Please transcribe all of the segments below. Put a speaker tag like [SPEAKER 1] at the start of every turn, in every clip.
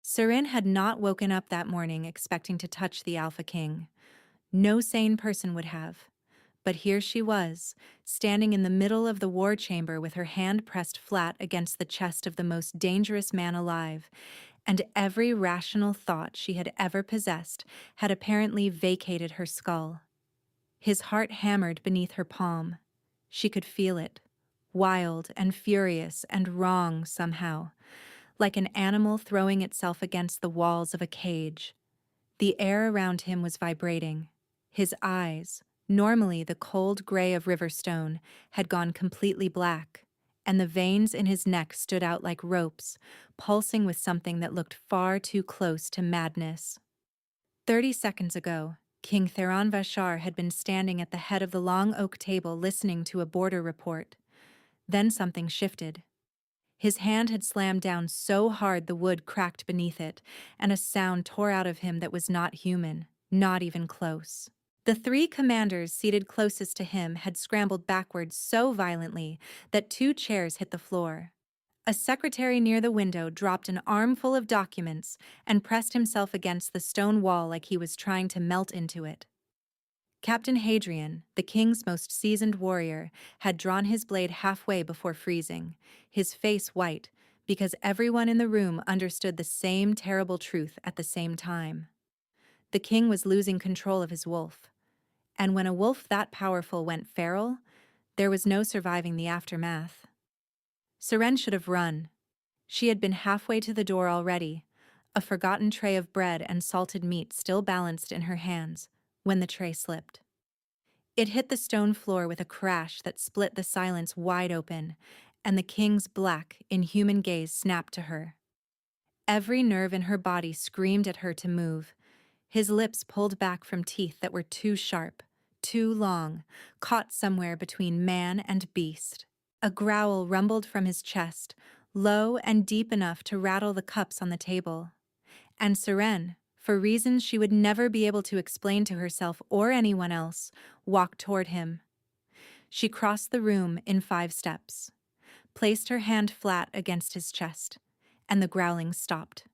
[SPEAKER 1] Seren had not woken up that morning expecting to touch the Alpha King. No sane person would have. But here she was, standing in the middle of the war chamber with her hand pressed flat against the chest of the most dangerous man alive, and every rational thought she had ever possessed had apparently vacated her skull. His heart hammered beneath her palm. She could feel it, wild and furious and wrong somehow, like an animal throwing itself against the walls of a cage. The air around him was vibrating. His eyes, normally the cold gray of river stone, had gone completely black, and the veins in his neck stood out like ropes, pulsing with something that looked far too close to madness. 30 seconds ago, King Theron Vashar had been standing at the head of the long oak table listening to a border report. Then something shifted. His hand had slammed down so hard the wood cracked beneath it, and a sound tore out of him that was not human, not even close. The three commanders seated closest to him had scrambled backwards so violently that 2 chairs hit the floor. A secretary near the window dropped an armful of documents and pressed himself against the stone wall like he was trying to melt into it. Captain Hadrian, the king's most seasoned warrior, had drawn his blade halfway before freezing, his face white, because everyone in the room understood the same terrible truth at the same time. The king was losing control of his wolf. And when a wolf that powerful went feral, there was no surviving the aftermath. Seren should have run. She had been halfway to the door already, a forgotten tray of bread and salted meat still balanced in her hands, when the tray slipped. It hit the stone floor with a crash that split the silence wide open, and the king's black, inhuman gaze snapped to her. Every nerve in her body screamed at her to move. His lips pulled back from teeth that were too sharp, too long, caught somewhere between man and beast. A growl rumbled from his chest, low and deep enough to rattle the cups on the table. And Seren, for reasons she would never be able to explain to herself or anyone else, walked toward him. She crossed the room in 5 steps, placed her hand flat against his chest, and the growling stopped.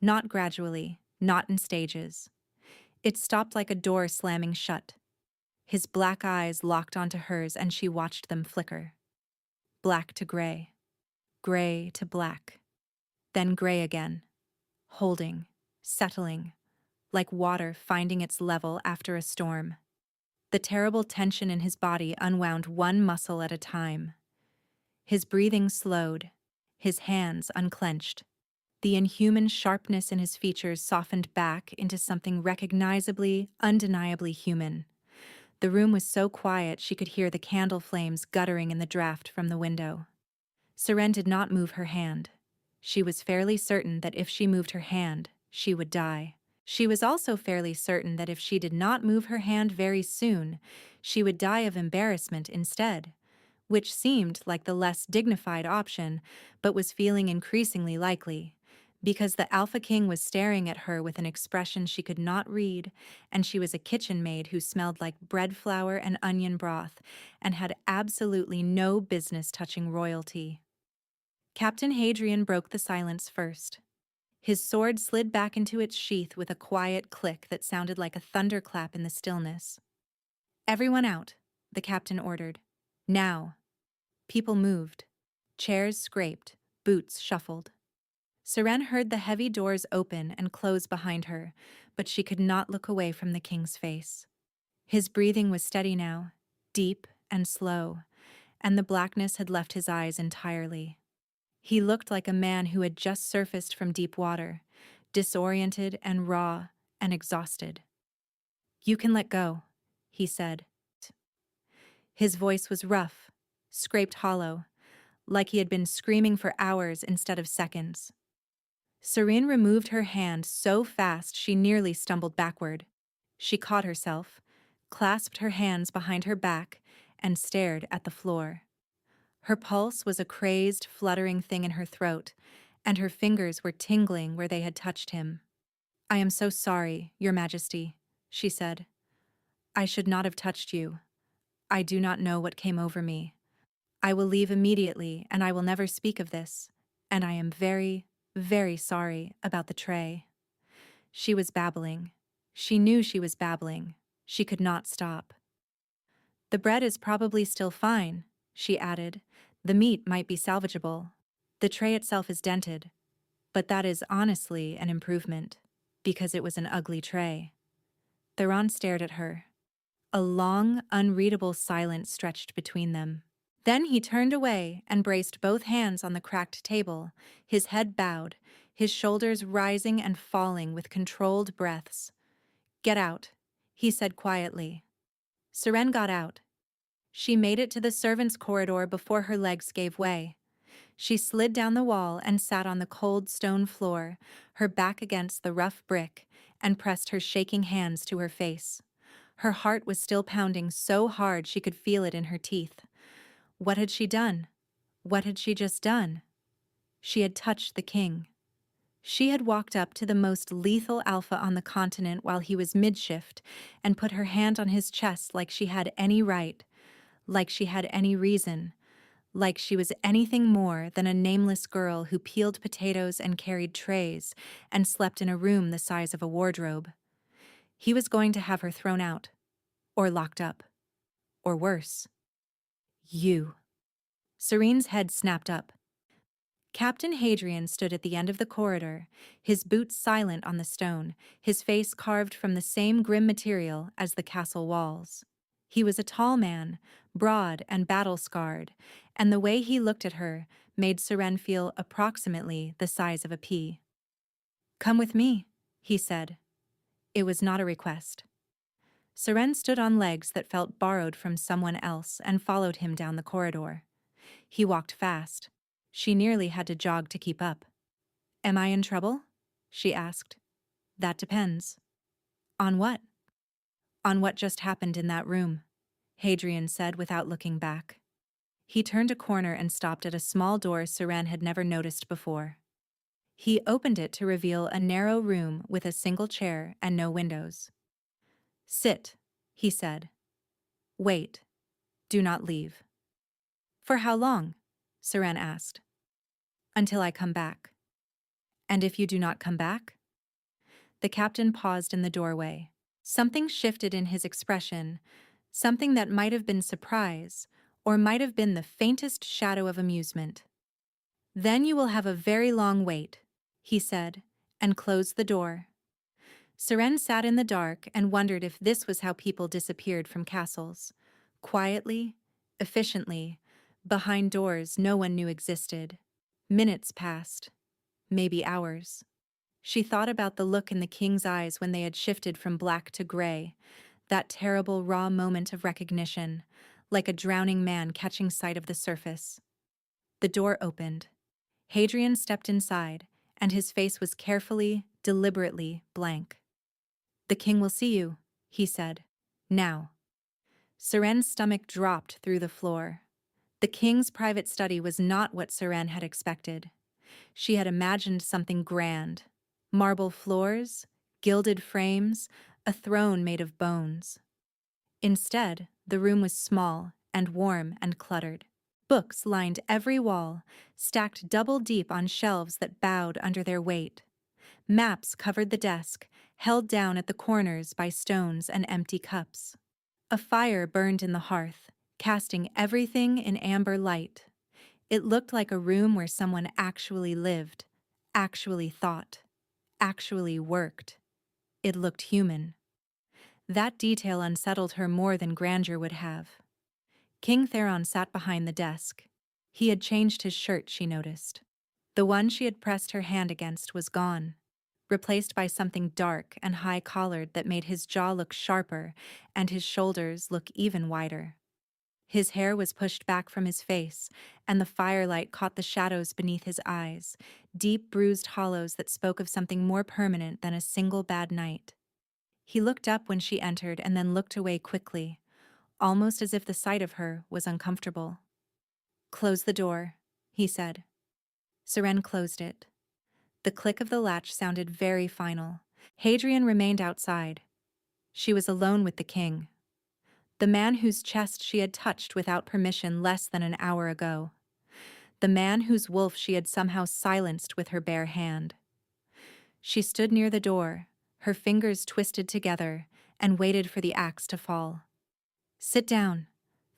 [SPEAKER 1] Not gradually, not in stages. It stopped like a door slamming shut. His black eyes locked onto hers and she watched them flicker. Black to gray to black, then gray again, holding, settling, like water finding its level after a storm. The terrible tension in his body unwound one muscle at a time. His breathing slowed, his hands unclenched. The inhuman sharpness in his features softened back into something recognizably, undeniably human. The room was so quiet she could hear the candle flames guttering in the draft from the window. Seren did not move her hand. She was fairly certain that if she moved her hand, she would die. She was also fairly certain that if she did not move her hand very soon, she would die of embarrassment instead, which seemed like the less dignified option, but was feeling increasingly likely, because the Alpha King was staring at her with an expression she could not read, and she was a kitchen maid who smelled like bread flour and onion broth, and had absolutely no business touching royalty. Captain Hadrian broke the silence first. His sword slid back into its sheath with a quiet click that sounded like a thunderclap in the stillness. "Everyone out," the captain ordered. "Now." People moved. Chairs scraped, boots shuffled. Seren heard the heavy doors open and close behind her, but she could not look away from the king's face. His breathing was steady now, deep and slow, and the blackness had left his eyes entirely. He looked like a man who had just surfaced from deep water, disoriented and raw and exhausted. "You can let go," he said. His voice was rough, scraped hollow, like he had been screaming for hours instead of seconds. Seren removed her hand so fast she nearly stumbled backward. She caught herself, clasped her hands behind her back, and stared at the floor. Her pulse was a crazed, fluttering thing in her throat, and her fingers were tingling where they had touched him. "I am so sorry, Your Majesty," she said. "I should not have touched you. I do not know what came over me. I will leave immediately, and I will never speak of this, and I am very, very sorry about the tray. She was babbling. She knew she was babbling. She could not stop. The bread is probably still fine, she added. The meat might be salvageable. The tray itself is dented. But that is honestly an improvement, because it was an ugly tray. Theron stared at her. A long, unreadable silence stretched between them. Then he turned away and braced both hands on the cracked table, his head bowed, his shoulders rising and falling with controlled breaths. "Get out," he said quietly. Seren got out. She made it to the servants' corridor before her legs gave way. She slid down the wall and sat on the cold stone floor, her back against the rough brick, and pressed her shaking hands to her face. Her heart was still pounding so hard she could feel it in her teeth. What had she done? What had she just done? She had touched the king. She had walked up to the most lethal alpha on the continent while he was mid-shift and put her hand on his chest like she had any right, like she had any reason, like she was anything more than a nameless girl who peeled potatoes and carried trays and slept in a room the size of a wardrobe. He was going to have her thrown out, or locked up, or worse. You. Serene's head snapped up. Captain Hadrian stood at the end of the corridor, his boots silent on the stone, his face carved from the same grim material as the castle walls. He was a tall man, broad and battle-scarred, and the way he looked at her made Seren feel approximately the size of a pea. "Come with me," he said. It was not a request. Seren stood on legs that felt borrowed from someone else and followed him down the corridor. He walked fast. She nearly had to jog to keep up. "Am I in trouble?" she asked. "That depends." "On what?" "On what just happened in that room," Hadrian said without looking back. He turned a corner and stopped at a small door Seren had never noticed before. He opened it to reveal a narrow room with a single chair and no windows. "Sit," he said. "Wait. Do not leave." "For how long?" Seren asked. "Until I come back." "And if you do not come back?" The captain paused in the doorway. Something shifted in his expression, something that might have been surprise, or might have been the faintest shadow of amusement. "Then you will have a very long wait," he said, and closed the door. Seren sat in the dark and wondered if this was how people disappeared from castles. Quietly, efficiently, behind doors no one knew existed. Minutes passed, maybe hours. She thought about the look in the king's eyes when they had shifted from black to gray, that terrible raw moment of recognition, like a drowning man catching sight of the surface. The door opened. Hadrian stepped inside, and his face was carefully, deliberately blank. "The king will see you," he said. "Now." Seren's stomach dropped through the floor. The king's private study was not what Seren had expected. She had imagined something grand. Marble floors, gilded frames, a throne made of bones. Instead, the room was small and warm and cluttered. Books lined every wall, stacked double deep on shelves that bowed under their weight. Maps covered the desk, held down at the corners by stones and empty cups. A fire burned in the hearth, casting everything in amber light. It looked like a room where someone actually lived, actually thought, actually worked. It looked human. That detail unsettled her more than grandeur would have. King Theron sat behind the desk. He had changed his shirt, she noticed. The one she had pressed her hand against was gone, replaced by something dark and high-collared that made his jaw look sharper and his shoulders look even wider. His hair was pushed back from his face, and the firelight caught the shadows beneath his eyes, deep bruised hollows that spoke of something more permanent than a single bad night. He looked up when she entered and then looked away quickly, almost as if the sight of her was uncomfortable. "Close the door," he said. Seren closed it. The click of the latch sounded very final. Hadrian remained outside. She was alone with the king, the man whose chest she had touched without permission less than an hour ago. the man whose wolf she had somehow silenced with her bare hand. She stood near the door, her fingers twisted together, and waited for the axe to fall. "Sit down,"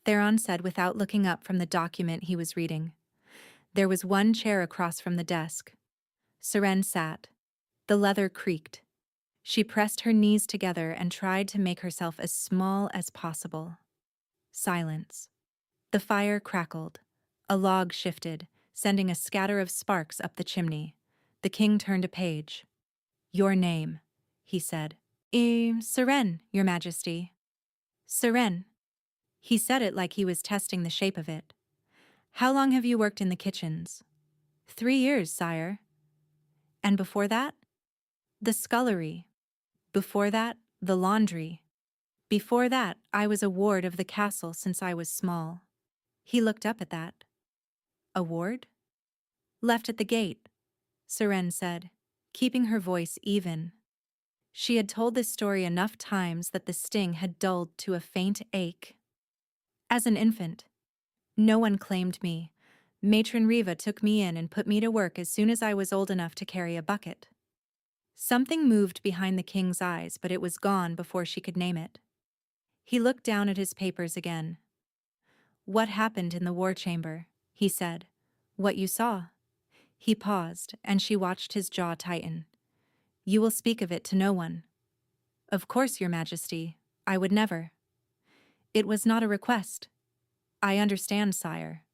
[SPEAKER 1] Theron said without looking up from the document he was reading. There was one chair across from the desk. Seren sat. The leather creaked. She pressed her knees together and tried to make herself as small as possible. Silence. The fire crackled. A log shifted, sending a scatter of sparks up the chimney. The king turned a page. "Your name," he said. Seren, Your Majesty." "Seren." He said it like he was testing the shape of it. "How long have you worked in the kitchens?" 3 years, sire." "And before that?" "The scullery. Before that, the laundry. Before that, I was a ward of the castle since I was small." He looked up at that. "A ward?" "Left at the gate," Seren said, keeping her voice even. She had told this story enough times that the sting had dulled to a faint ache. "As an infant. No one claimed me. Matron Riva took me in and put me to work as soon as I was old enough to carry a bucket." Something moved behind the king's eyes, but it was gone before she could name it. He looked down at his papers again. "What happened in the war chamber?" he said. "What you saw." He paused, and she watched his jaw tighten. "You will speak of it to no one." "Of course, Your Majesty. I would never." "It was not a request." "I understand, sire."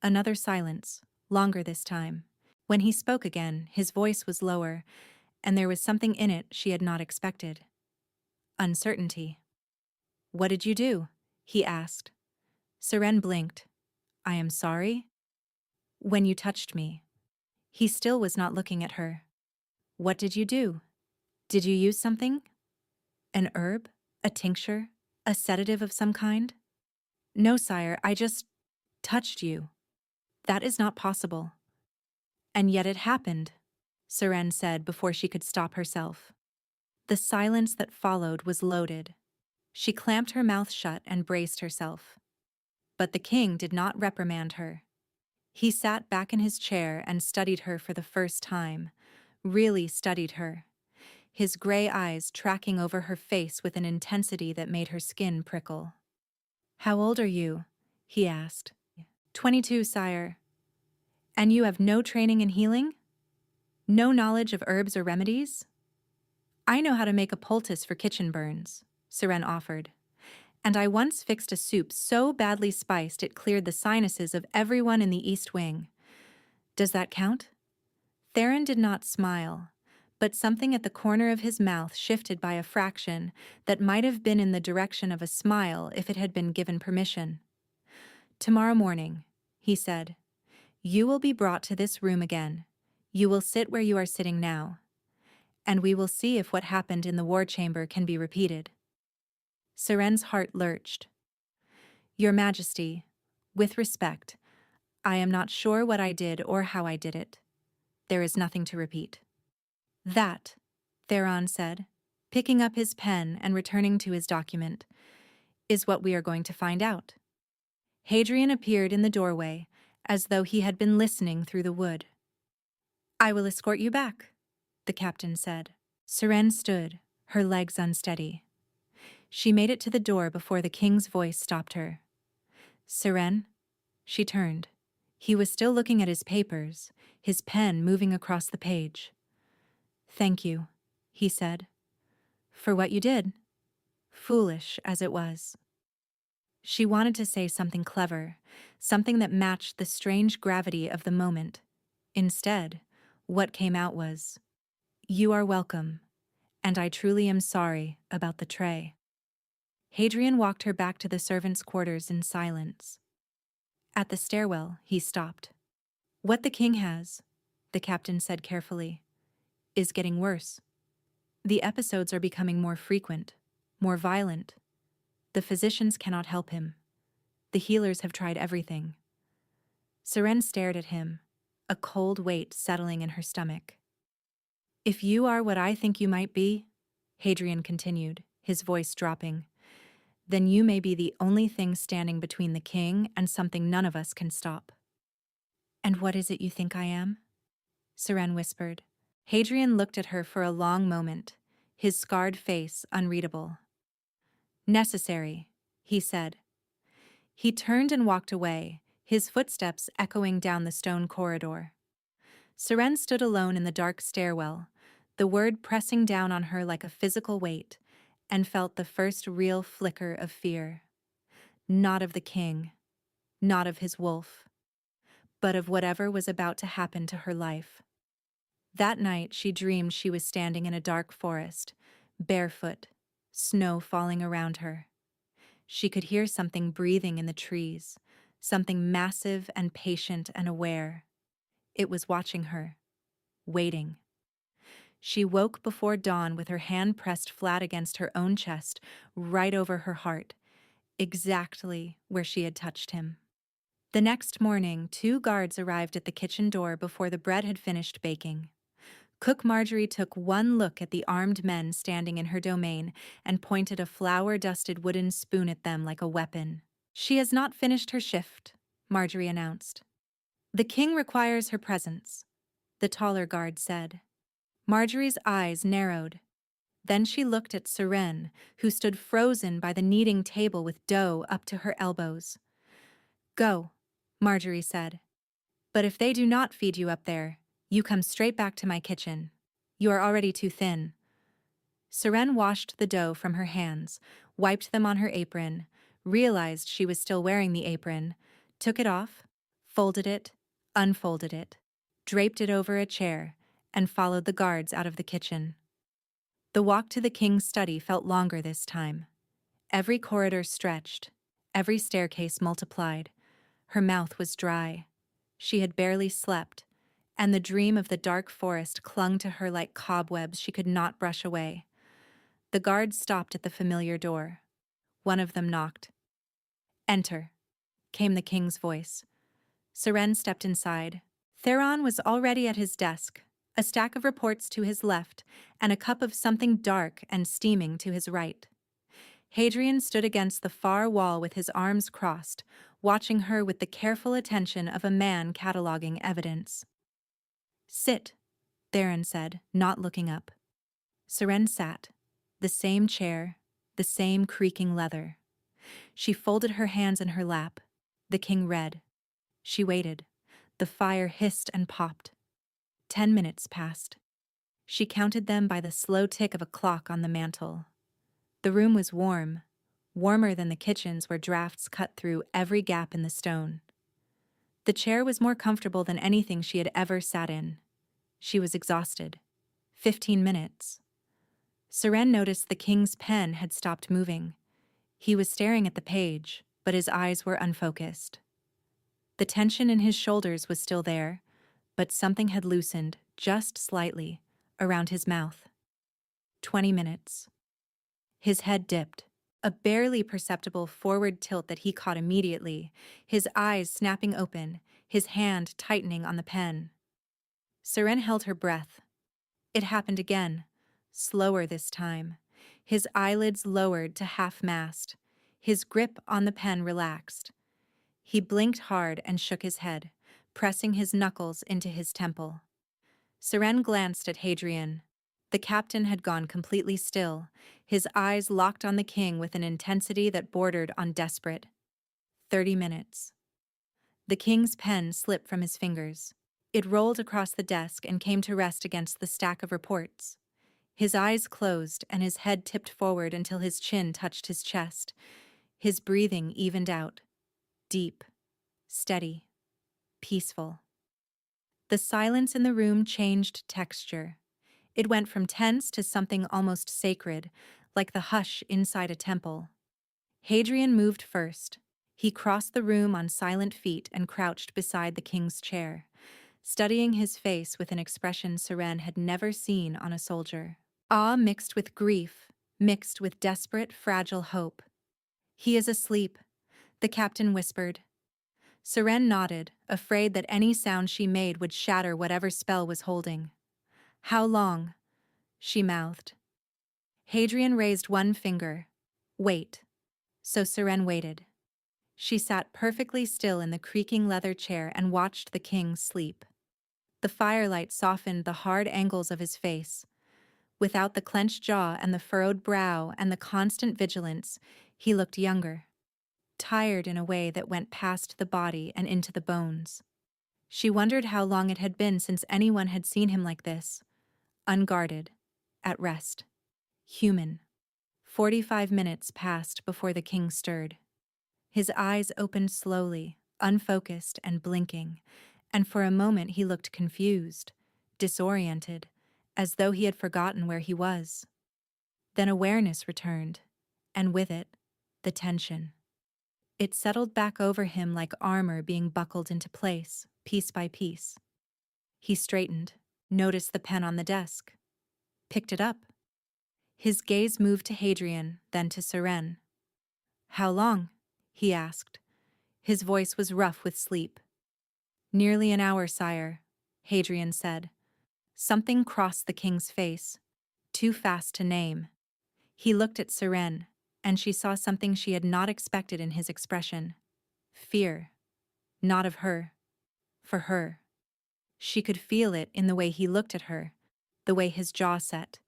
[SPEAKER 1] Another silence, longer this time. When he spoke again, his voice was lower, and there was something in it she had not expected. Uncertainty. "What did you do?" he asked. Seren blinked. "I am sorry?" "When you touched me." He still was not looking at her. "What did you do? Did you use something? An herb? A tincture? A sedative of some kind?" "No, sire, I just touched you." "That is not possible." "And yet it happened," Seren said before she could stop herself. The silence that followed was loaded. She clamped her mouth shut and braced herself. But the king did not reprimand her. He sat back in his chair and studied her for the first time, really studied her, his gray eyes tracking over her face with an intensity that made her skin prickle. "How old are you?" he asked. 22, sire." "And you have no training in healing? No knowledge of herbs or remedies?" "I know how to make a poultice for kitchen burns," Seren offered. "And I once fixed a soup so badly spiced it cleared the sinuses of everyone in the East Wing. Does that count?" Theron did not smile, but something at the corner of his mouth shifted by a fraction that might have been in the direction of a smile if it had been given permission. "Tomorrow morning," he said, "you will be brought to this room again. You will sit where you are sitting now. And we will see if what happened in the war chamber can be repeated." Seren's heart lurched. "Your Majesty, with respect, I am not sure what I did or how I did it. There is nothing to repeat." "That," Theron said, picking up his pen and returning to his document, "is what we are going to find out." Hadrian appeared in the doorway, as though he had been listening through the wood. "I will escort you back," the captain said. Seren stood, her legs unsteady. She made it to the door before the king's voice stopped her. "Seren?" She turned. He was still looking at his papers, his pen moving across the page. "Thank you," he said. "For what you did. Foolish as it was." She wanted to say something clever, something that matched the strange gravity of the moment. Instead, what came out was, "You are welcome, and I truly am sorry about the tray." Hadrian walked her back to the servants' quarters in silence. At the stairwell, he stopped. "What the king has," the captain said carefully, "is getting worse. The episodes are becoming more frequent, more violent. The physicians cannot help him. The healers have tried everything." Seren stared at him, a cold weight settling in her stomach. "If you are what I think you might be," Hadrian continued, his voice dropping, "then you may be the only thing standing between the king and something none of us can stop." "And what is it you think I am?" Seren whispered. Hadrian looked at her for a long moment, his scarred face unreadable. "Necessary," he said. He turned and walked away, his footsteps echoing down the stone corridor. Seren stood alone in the dark stairwell, the word pressing down on her like a physical weight, and felt the first real flicker of fear. Not of the king, not of his wolf, but of whatever was about to happen to her life. That night she dreamed she was standing in a dark forest, barefoot, snow falling around her. She could hear something breathing in the trees, something massive and patient and aware. It was watching her, waiting. She woke before dawn with her hand pressed flat against her own chest, right over her heart, exactly where she had touched him. The next morning, 2 guards arrived at the kitchen door before the bread had finished baking. Cook Marjorie took one look at the armed men standing in her domain and pointed a flour-dusted wooden spoon at them like a weapon. "She has not finished her shift," Marjorie announced. "The king requires her presence," the taller guard said. Marjorie's eyes narrowed. Then she looked at Seren, who stood frozen by the kneading table with dough up to her elbows. "Go," Marjorie said. "But if they do not feed you up there, you come straight back to my kitchen. You are already too thin." Seren washed the dough from her hands, wiped them on her apron, realized she was still wearing the apron, took it off, folded it, unfolded it, draped it over a chair, and followed the guards out of the kitchen. The walk to the king's study felt longer this time. Every corridor stretched, every staircase multiplied. Her mouth was dry. She had barely slept, and the dream of the dark forest clung to her like cobwebs she could not brush away. The guards stopped at the familiar door. One of them knocked. "Enter," came the king's voice. Seren stepped inside. Theron was already at his desk, a stack of reports to his left, and a cup of something dark and steaming to his right. Hadrian stood against the far wall with his arms crossed, watching her with the careful attention of a man cataloging evidence. "Sit," Theron said, not looking up. Seren sat. The same chair, the same creaking leather. She folded her hands in her lap. The king read. She waited. The fire hissed and popped. 10 minutes passed. She counted them by the slow tick of a clock on the mantel. The room was warm, warmer than the kitchens where drafts cut through every gap in the stone. The chair was more comfortable than anything she had ever sat in. She was exhausted. 15 minutes. Seren noticed the king's pen had stopped moving. He was staring at the page, but his eyes were unfocused. The tension in his shoulders was still there, but something had loosened, just slightly, around his mouth. 20 minutes. His head dipped, a barely perceptible forward tilt that he caught immediately, his eyes snapping open, his hand tightening on the pen. Seren held her breath. It happened again, slower this time. His eyelids lowered to half-mast, his grip on the pen relaxed. He blinked hard and shook his head, pressing his knuckles into his temple. Seren glanced at Hadrian. The captain had gone completely still, his eyes locked on the king with an intensity that bordered on desperate. 30 minutes. The king's pen slipped from his fingers. It rolled across the desk and came to rest against the stack of reports. His eyes closed and his head tipped forward until his chin touched his chest. His breathing evened out. Deep, steady, peaceful. The silence in the room changed texture. It went from tense to something almost sacred, like the hush inside a temple. Hadrian moved first. He crossed the room on silent feet and crouched beside the king's chair, studying his face with an expression Seren had never seen on a soldier. Awe mixed with grief, mixed with desperate, fragile hope. "He is asleep," the captain whispered. Seren nodded, afraid that any sound she made would shatter whatever spell was holding. "How long?" she mouthed. Hadrian raised one finger. "Wait." So Seren waited. She sat perfectly still in the creaking leather chair and watched the king sleep. The firelight softened the hard angles of his face. Without the clenched jaw and the furrowed brow and the constant vigilance, he looked younger, tired in a way that went past the body and into the bones. She wondered how long it had been since anyone had seen him like this, unguarded, at rest, human. 45 minutes passed before the king stirred. His eyes opened slowly, unfocused and blinking, and for a moment he looked confused, disoriented, as though he had forgotten where he was. Then awareness returned, and with it, the tension. It settled back over him like armor being buckled into place, piece by piece. He straightened, noticed the pen on the desk, picked it up. His gaze moved to Hadrian, then to Seren. "How long?" he asked. His voice was rough with sleep. "Nearly an hour, sire," Hadrian said. Something crossed the king's face, too fast to name. He looked at Seren, and she saw something she had not expected in his expression. Fear. Not of her. For her. She could feel it in the way he looked at her, the way his jaw set,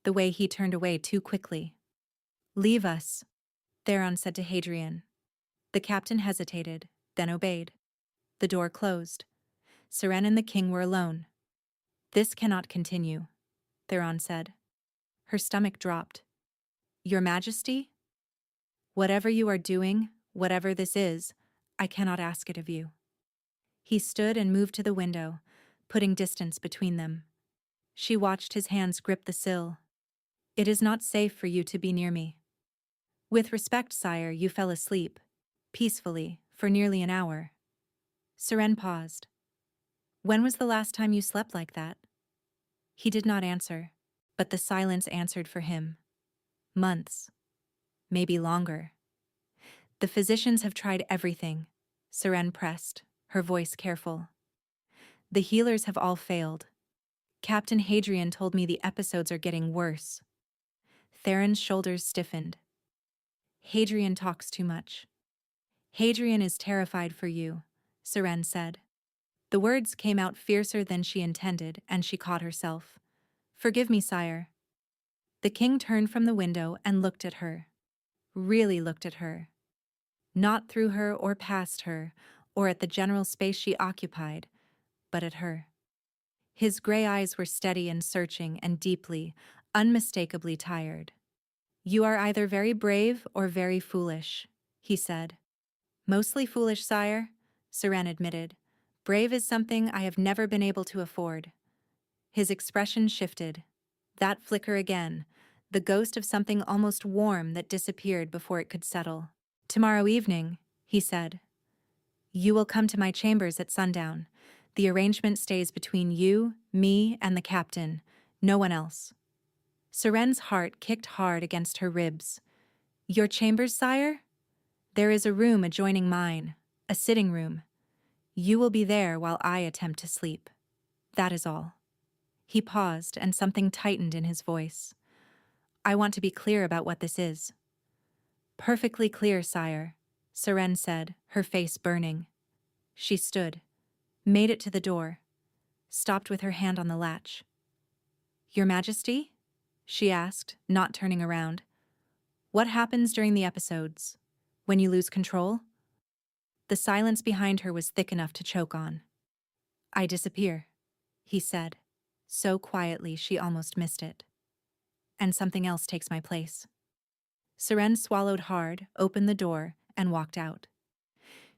[SPEAKER 1] the way he turned away too quickly. "Leave us," Theron said to Hadrian. The captain hesitated, then obeyed. The door closed. Seren and the king were alone. "This cannot continue," Theron said. Her stomach dropped. "Your Majesty? Whatever you are doing, whatever this is, I cannot ask it of you." He stood and moved to the window, putting distance between them. She watched his hands grip the sill. "It is not safe for you to be near me." "With respect, sire, you fell asleep, peacefully, for nearly an hour." Seren paused. "When was the last time you slept like that?" He did not answer, but the silence answered for him. "Months. Maybe longer." "The physicians have tried everything," Seren pressed, her voice careful. "The healers have all failed. Captain Hadrian told me the episodes are getting worse." Theron's shoulders stiffened. "Hadrian talks too much." "Hadrian is terrified for you," Seren said. The words came out fiercer than she intended, and she caught herself. "Forgive me, sire." The king turned from the window and looked at her. Really looked at her. Not through her or past her, or at the general space she occupied, but at her. His gray eyes were steady and searching and deeply, unmistakably tired. "You are either very brave or very foolish," he said. "Mostly foolish, sire," Seren admitted. "Brave is something I have never been able to afford." His expression shifted. That flicker again, the ghost of something almost warm that disappeared before it could settle. "Tomorrow evening," he said. "You will come to my chambers at sundown. The arrangement stays between you, me, and the captain. No one else." Seren's heart kicked hard against her ribs. "Your chambers, sire?" "There is a room adjoining mine, a sitting room. You will be there while I attempt to sleep. That is all." He paused, and something tightened in his voice. "I want to be clear about what this is." "Perfectly clear, sire," Seren said, her face burning. She stood, made it to the door, stopped with her hand on the latch. "Your Majesty?" she asked, not turning around. "What happens during the episodes? When you lose control?" The silence behind her was thick enough to choke on. "I disappear," he said, so quietly she almost missed it. "And something else takes my place." Seren swallowed hard, opened the door, and walked out.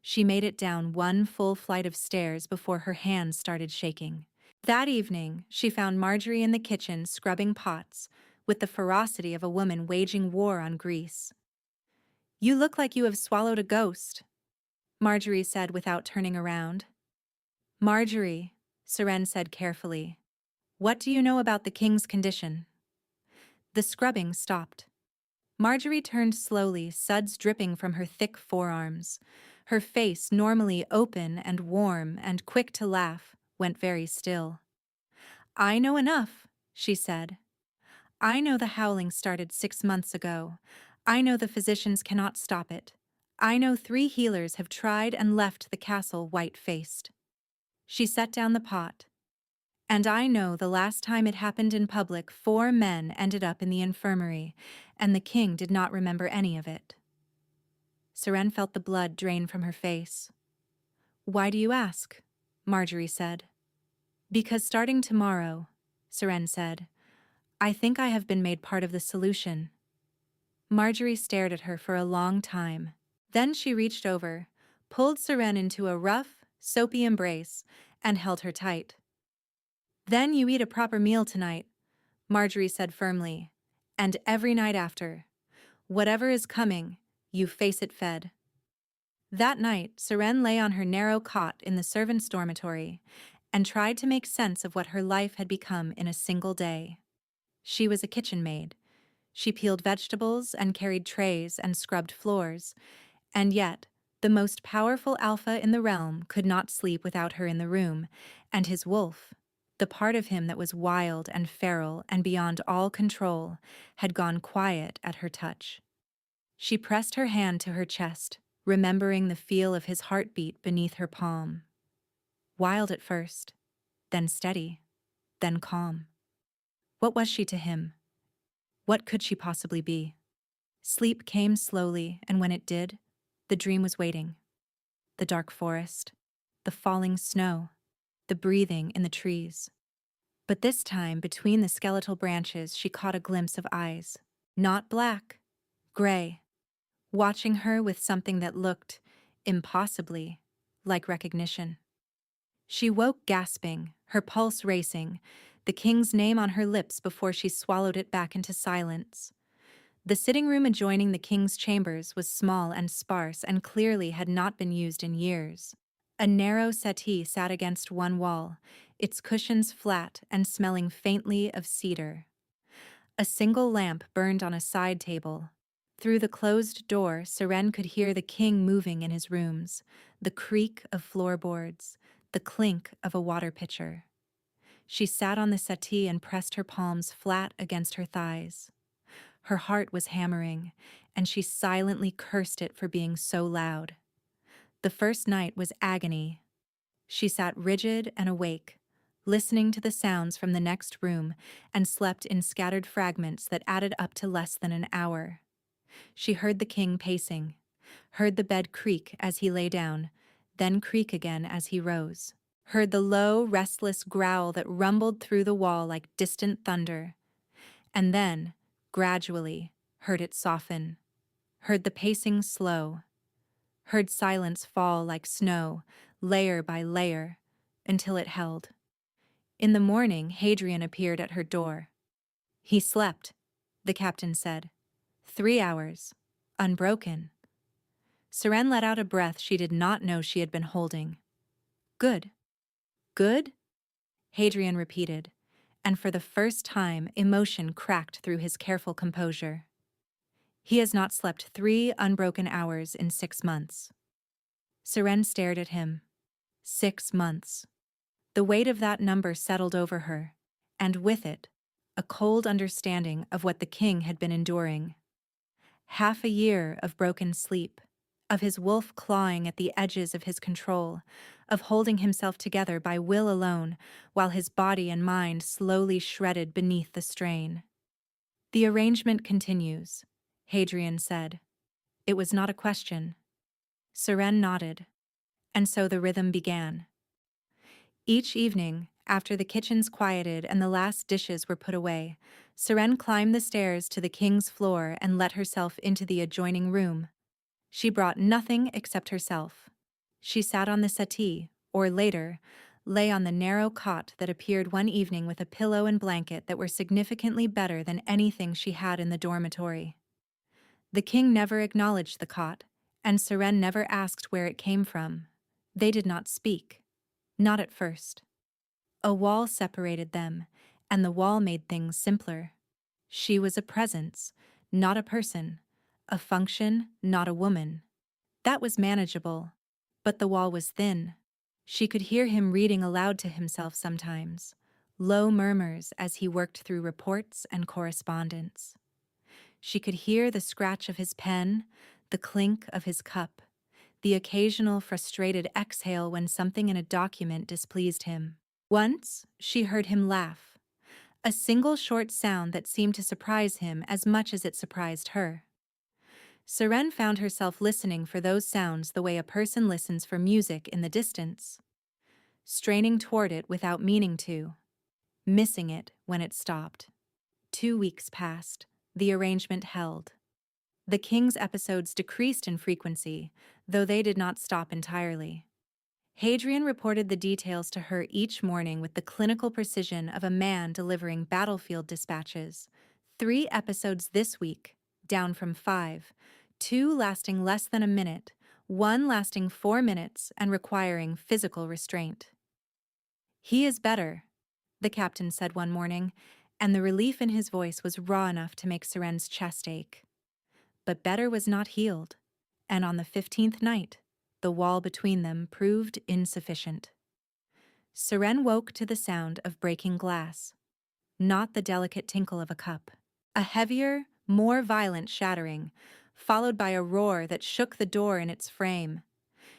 [SPEAKER 1] She made it down one full flight of stairs before her hands started shaking. That evening, she found Marjorie in the kitchen scrubbing pots, with the ferocity of a woman waging war on grease. "You look like you have swallowed a ghost," Marjorie said without turning around. "Marjorie," Seren said carefully, "what do you know about the king's condition?" The scrubbing stopped. Marjorie turned slowly, suds dripping from her thick forearms. Her face, normally open and warm and quick to laugh, went very still. "I know enough," she said. "I know the howling started 6 months ago. I know the physicians cannot stop it. I know 3 healers have tried and left the castle white-faced. She set down the pot. And I know the last time it happened in public, 4 men ended up in the infirmary, and the king did not remember any of it. Seren felt the blood drain from her face. Why do you ask? Marjorie said. Because starting tomorrow, Seren said, I think I have been made part of the solution. Marjorie stared at her for a long time. Then she reached over, pulled Seren into a rough, soapy embrace, and held her tight. Then you eat a proper meal tonight, Marjorie said firmly, and every night after. Whatever is coming, you face it fed. That night, Seren lay on her narrow cot in the servants' dormitory and tried to make sense of what her life had become in a single day. She was a kitchen maid. She peeled vegetables and carried trays and scrubbed floors, and yet, the most powerful alpha in the realm could not sleep without her in the room, and his wolf, the part of him that was wild and feral and beyond all control, had gone quiet at her touch. She pressed her hand to her chest, remembering the feel of his heartbeat beneath her palm. Wild at first, then steady, then calm. What was she to him? What could she possibly be? Sleep came slowly, and when it did, the dream was waiting. The dark forest, the falling snow, the breathing in the trees. But this time, between the skeletal branches, she caught a glimpse of eyes. Not black, gray, watching her with something that looked, impossibly, like recognition. She woke gasping, her pulse racing, the king's name on her lips before she swallowed it back into silence. The sitting room adjoining the king's chambers was small and sparse and clearly had not been used in years. A narrow settee sat against one wall, its cushions flat and smelling faintly of cedar. A single lamp burned on a side table. Through the closed door, Seren could hear the king moving in his rooms, the creak of floorboards, the clink of a water pitcher. She sat on the settee and pressed her palms flat against her thighs. Her heart was hammering, and she silently cursed it for being so loud. The first night was agony. She sat rigid and awake, listening to the sounds from the next room, and slept in scattered fragments that added up to less than an hour. She heard the king pacing, heard the bed creak as he lay down, then creak again as he rose, heard the low, restless growl that rumbled through the wall like distant thunder, and then, gradually, heard it soften, heard the pacing slow, heard silence fall like snow, layer by layer, until it held. In the morning, Hadrian appeared at her door. He slept, the captain said. 3 hours, unbroken. Seren let out a breath she did not know she had been holding. Good. Good? Hadrian repeated, and for the first time emotion cracked through his careful composure. He has not slept 3 unbroken hours in 6 months. Seren stared at him. 6 months. The weight of that number settled over her, and with it, a cold understanding of what the king had been enduring. Half a year of broken sleep, of his wolf clawing at the edges of his control, of holding himself together by will alone, while his body and mind slowly shredded beneath the strain. The arrangement continues, Hadrian said. It was not a question. Seren nodded, and so the rhythm began. Each evening, after the kitchens quieted and the last dishes were put away, Seren climbed the stairs to the king's floor and let herself into the adjoining room. She brought nothing except herself. She sat on the settee, or later, lay on the narrow cot that appeared one evening with a pillow and blanket that were significantly better than anything she had in the dormitory. The king never acknowledged the cot, and Seren never asked where it came from. They did not speak. Not at first. A wall separated them, and the wall made things simpler. She was a presence, not a person, a function, not a woman. That was manageable, but the wall was thin. She could hear him reading aloud to himself sometimes, low murmurs as he worked through reports and correspondence. She could hear the scratch of his pen, the clink of his cup, the occasional frustrated exhale when something in a document displeased him. Once, she heard him laugh, a single short sound that seemed to surprise him as much as it surprised her. Seren found herself listening for those sounds the way a person listens for music in the distance, straining toward it without meaning to, missing it when it stopped. 2 weeks passed. The arrangement held. The King's episodes decreased in frequency, though they did not stop entirely. Hadrian reported the details to her each morning with the clinical precision of a man delivering battlefield dispatches. 3 episodes this week, down from 5, 2 lasting less than a minute, 1 lasting 4 minutes and requiring physical restraint. "He is better," the captain said one morning, and the relief in his voice was raw enough to make Seren's chest ache. But better was not healed, and on the 15th night, the wall between them proved insufficient. Seren woke to the sound of breaking glass, not the delicate tinkle of a cup. A heavier, more violent shattering, followed by a roar that shook the door in its frame.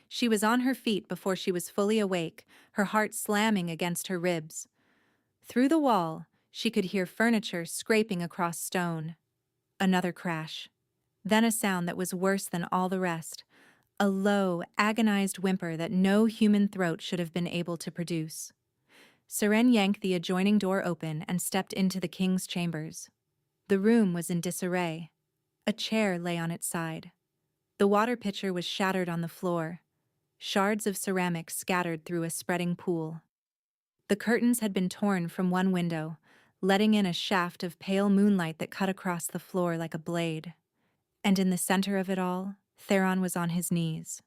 [SPEAKER 1] She was on her feet before she was fully awake, her heart slamming against her ribs. Through the wall, she could hear furniture scraping across stone. Another crash. Then a sound that was worse than all the rest, a low, agonized whimper that no human throat should have been able to produce. Seren yanked the adjoining door open and stepped into the king's chambers. The room was in disarray. A chair lay on its side. The water pitcher was shattered on the floor, shards of ceramic scattered through a spreading pool. The curtains had been torn from one window, letting in a shaft of pale moonlight that cut across the floor like a blade. And in the center of it all, Theron was on his knees.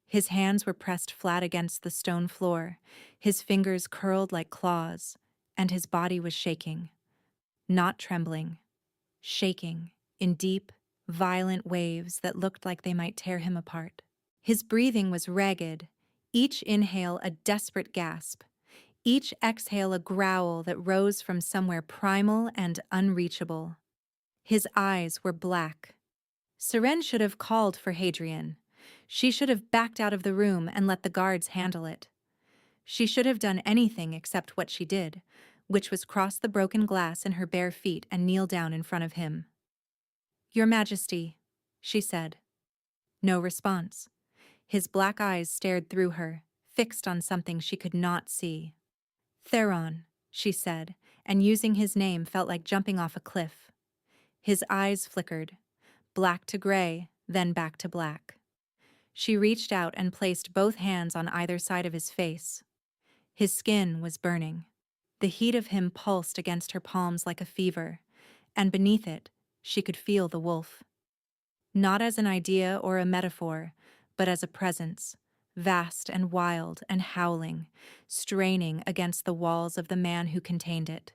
[SPEAKER 1] His hands were pressed flat against the stone floor, his fingers curled like claws, and his body was shaking. Not trembling, shaking in deep, violent waves that looked like they might tear him apart. His breathing was ragged, each inhale a desperate gasp, each exhale a growl that rose from somewhere primal and unreachable. His eyes were black. Seren should have called for Hadrian. She should have backed out of the room and let the guards handle it. She should have done anything except what she did, which was cross the broken glass in her bare feet and kneel down in front of him. "Your Majesty," she said. No response. His black eyes stared through her, fixed on something she could not see. "Theron," she said, and using his name felt like jumping off a cliff. His eyes flickered. Black to gray, then back to black. She reached out and placed both hands on either side of his face. His skin was burning. The heat of him pulsed against her palms like a fever, and beneath it, she could feel the wolf. Not as an idea or a metaphor, but as a presence, vast and wild and howling, straining against the walls of the man who contained it.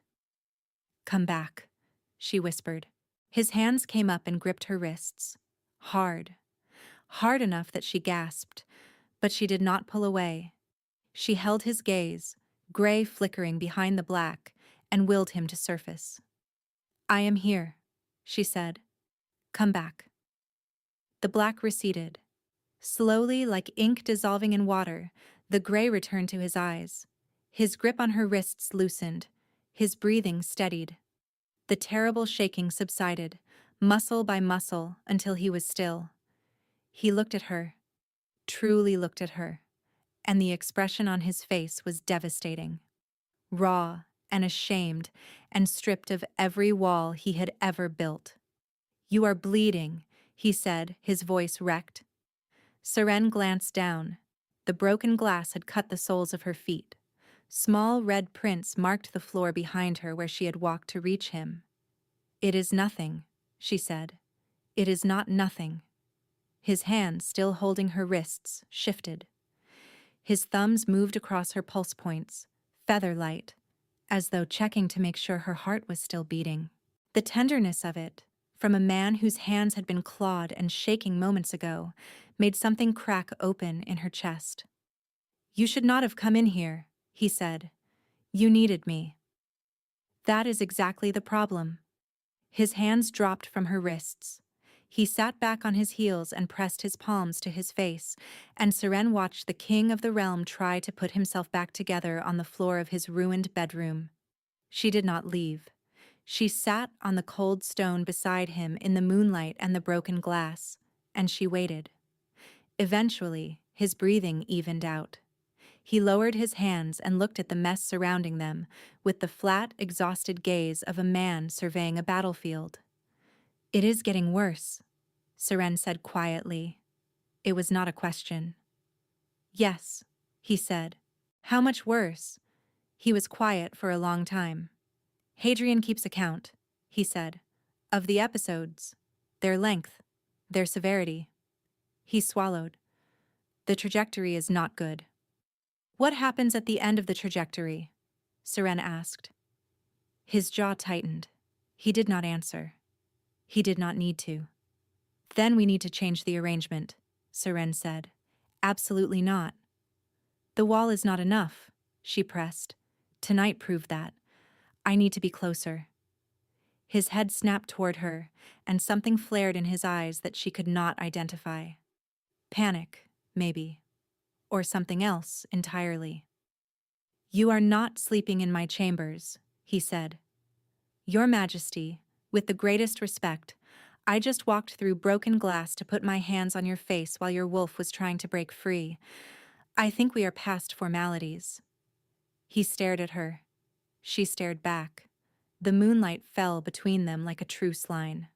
[SPEAKER 1] "Come back," she whispered. His hands came up and gripped her wrists. Hard. Hard enough that she gasped, but she did not pull away. She held his gaze, gray flickering behind the black, and willed him to surface. "I am here," she said. "Come back." The black receded. Slowly, like ink dissolving in water, the gray returned to his eyes. His grip on her wrists loosened. His breathing steadied. The terrible shaking subsided, muscle by muscle, until he was still. He looked at her, truly looked at her, and the expression on his face was devastating. Raw and ashamed and stripped of every wall he had ever built. "You are bleeding," he said, his voice wrecked. Seren glanced down. The broken glass had cut the soles of her feet. Small red prints marked the floor behind her where she had walked to reach him. "It is nothing," she said. "It is not nothing." His hand, still holding her wrists, shifted. His thumbs moved across her pulse points, feather-light, as though checking to make sure her heart was still beating. The tenderness of it, from a man whose hands had been clawed and shaking moments ago, made something crack open in her chest. "You should not have come in here," he said. "You needed me." "That is exactly the problem." His hands dropped from her wrists. He sat back on his heels and pressed his palms to his face, and Seren watched the king of the realm try to put himself back together on the floor of his ruined bedroom. She did not leave. She sat on the cold stone beside him in the moonlight and the broken glass, and she waited. Eventually, his breathing evened out. He lowered his hands and looked at the mess surrounding them, with the flat, exhausted gaze of a man surveying a battlefield. "It is getting worse," Seren said quietly. It was not a question. "Yes," he said. "How much worse?" He was quiet for a long time. "Hadrian keeps account," he said, "of the episodes, their length, their severity." He swallowed. "The trajectory is not good." "What happens at the end of the trajectory?" Seren asked. His jaw tightened. He did not answer. He did not need to. "Then we need to change the arrangement," Seren said. "Absolutely not." "The wall is not enough," she pressed. "Tonight proved that. I need to be closer." His head snapped toward her, and something flared in his eyes that she could not identify. Panic, maybe. Or something else entirely. "You are not sleeping in my chambers," he said. "Your Majesty, with the greatest respect, I just walked through broken glass to put my hands on your face while your wolf was trying to break free. I think we are past formalities." He stared at her. She stared back. The moonlight fell between them like a truce line.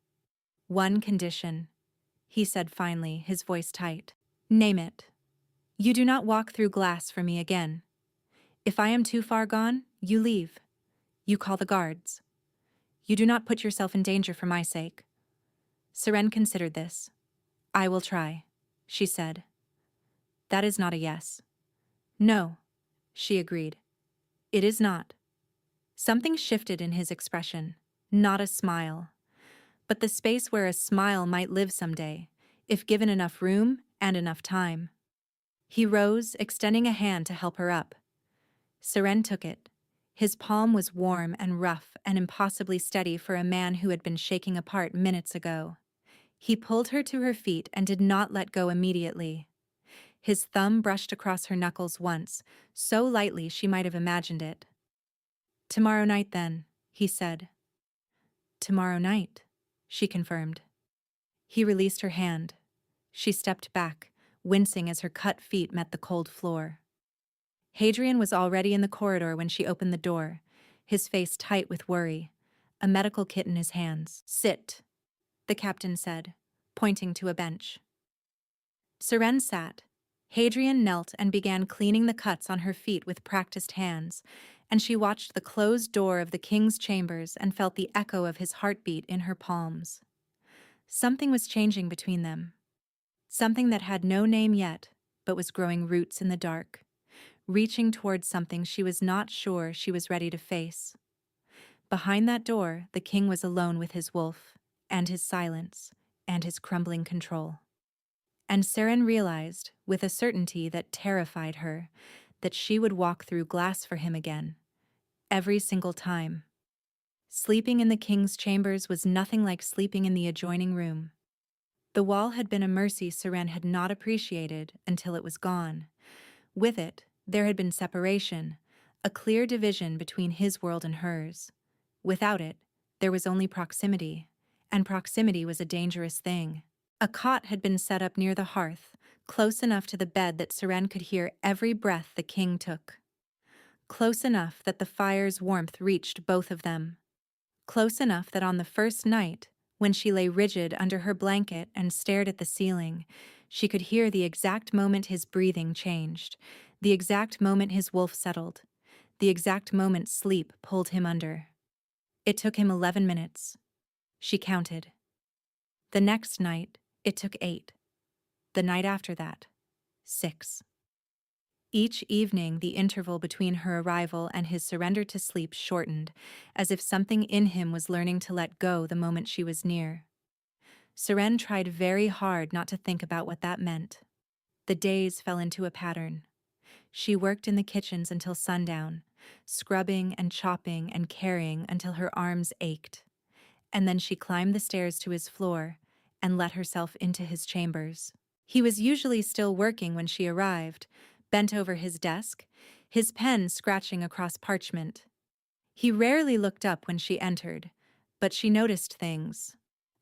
[SPEAKER 1] "One condition," he said finally, his voice tight. "Name it. You do not walk through glass for me again. If I am too far gone, you leave. You call the guards. You do not put yourself in danger for my sake." Seren considered this. "I will try," she said. "That is not a yes." "No," she agreed. "It is not." Something shifted in his expression. Not a smile. But the space where a smile might live someday, if given enough room and enough time. He rose, extending a hand to help her up. Seren took it. His palm was warm and rough and impossibly steady for a man who had been shaking apart minutes ago. He pulled her to her feet and did not let go immediately. His thumb brushed across her knuckles once, so lightly she might have imagined it. "Tomorrow night, then," he said. "Tomorrow night," she confirmed. He released her hand. She stepped back, wincing as her cut feet met the cold floor. Hadrian was already in the corridor when she opened the door, his face tight with worry, a medical kit in his hands. "Sit," the captain said, pointing to a bench. Seren sat. Hadrian knelt and began cleaning the cuts on her feet with practiced hands, and she watched the closed door of the king's chambers and felt the echo of his heartbeat in her palms. Something was changing between them. Something that had no name yet, but was growing roots in the dark, reaching towards something she was not sure she was ready to face. Behind that door, the king was alone with his wolf, and his silence, and his crumbling control. And Seren realized, with a certainty that terrified her, that she would walk through glass for him again. Every single time. Sleeping in the king's chambers was nothing like sleeping in the adjoining room. The wall had been a mercy Seren had not appreciated until it was gone. With it, there had been separation, a clear division between his world and hers. Without it, there was only proximity, and proximity was a dangerous thing. A cot had been set up near the hearth, close enough to the bed that Seren could hear every breath the king took. Close enough that the fire's warmth reached both of them. Close enough that on the first night, when she lay rigid under her blanket and stared at the ceiling, she could hear the exact moment his breathing changed, the exact moment his wolf settled, the exact moment sleep pulled him under. It took him 11 minutes. She counted. The next night, it took 8. The night after that, 6. Each evening, the interval between her arrival and his surrender to sleep shortened, as if something in him was learning to let go the moment she was near. Seren tried very hard not to think about what that meant. The days fell into a pattern. She worked in the kitchens until sundown, scrubbing and chopping and carrying until her arms ached. And then she climbed the stairs to his floor, and let herself into his chambers. He was usually still working when she arrived, bent over his desk, his pen scratching across parchment. He rarely looked up when she entered, but she noticed things.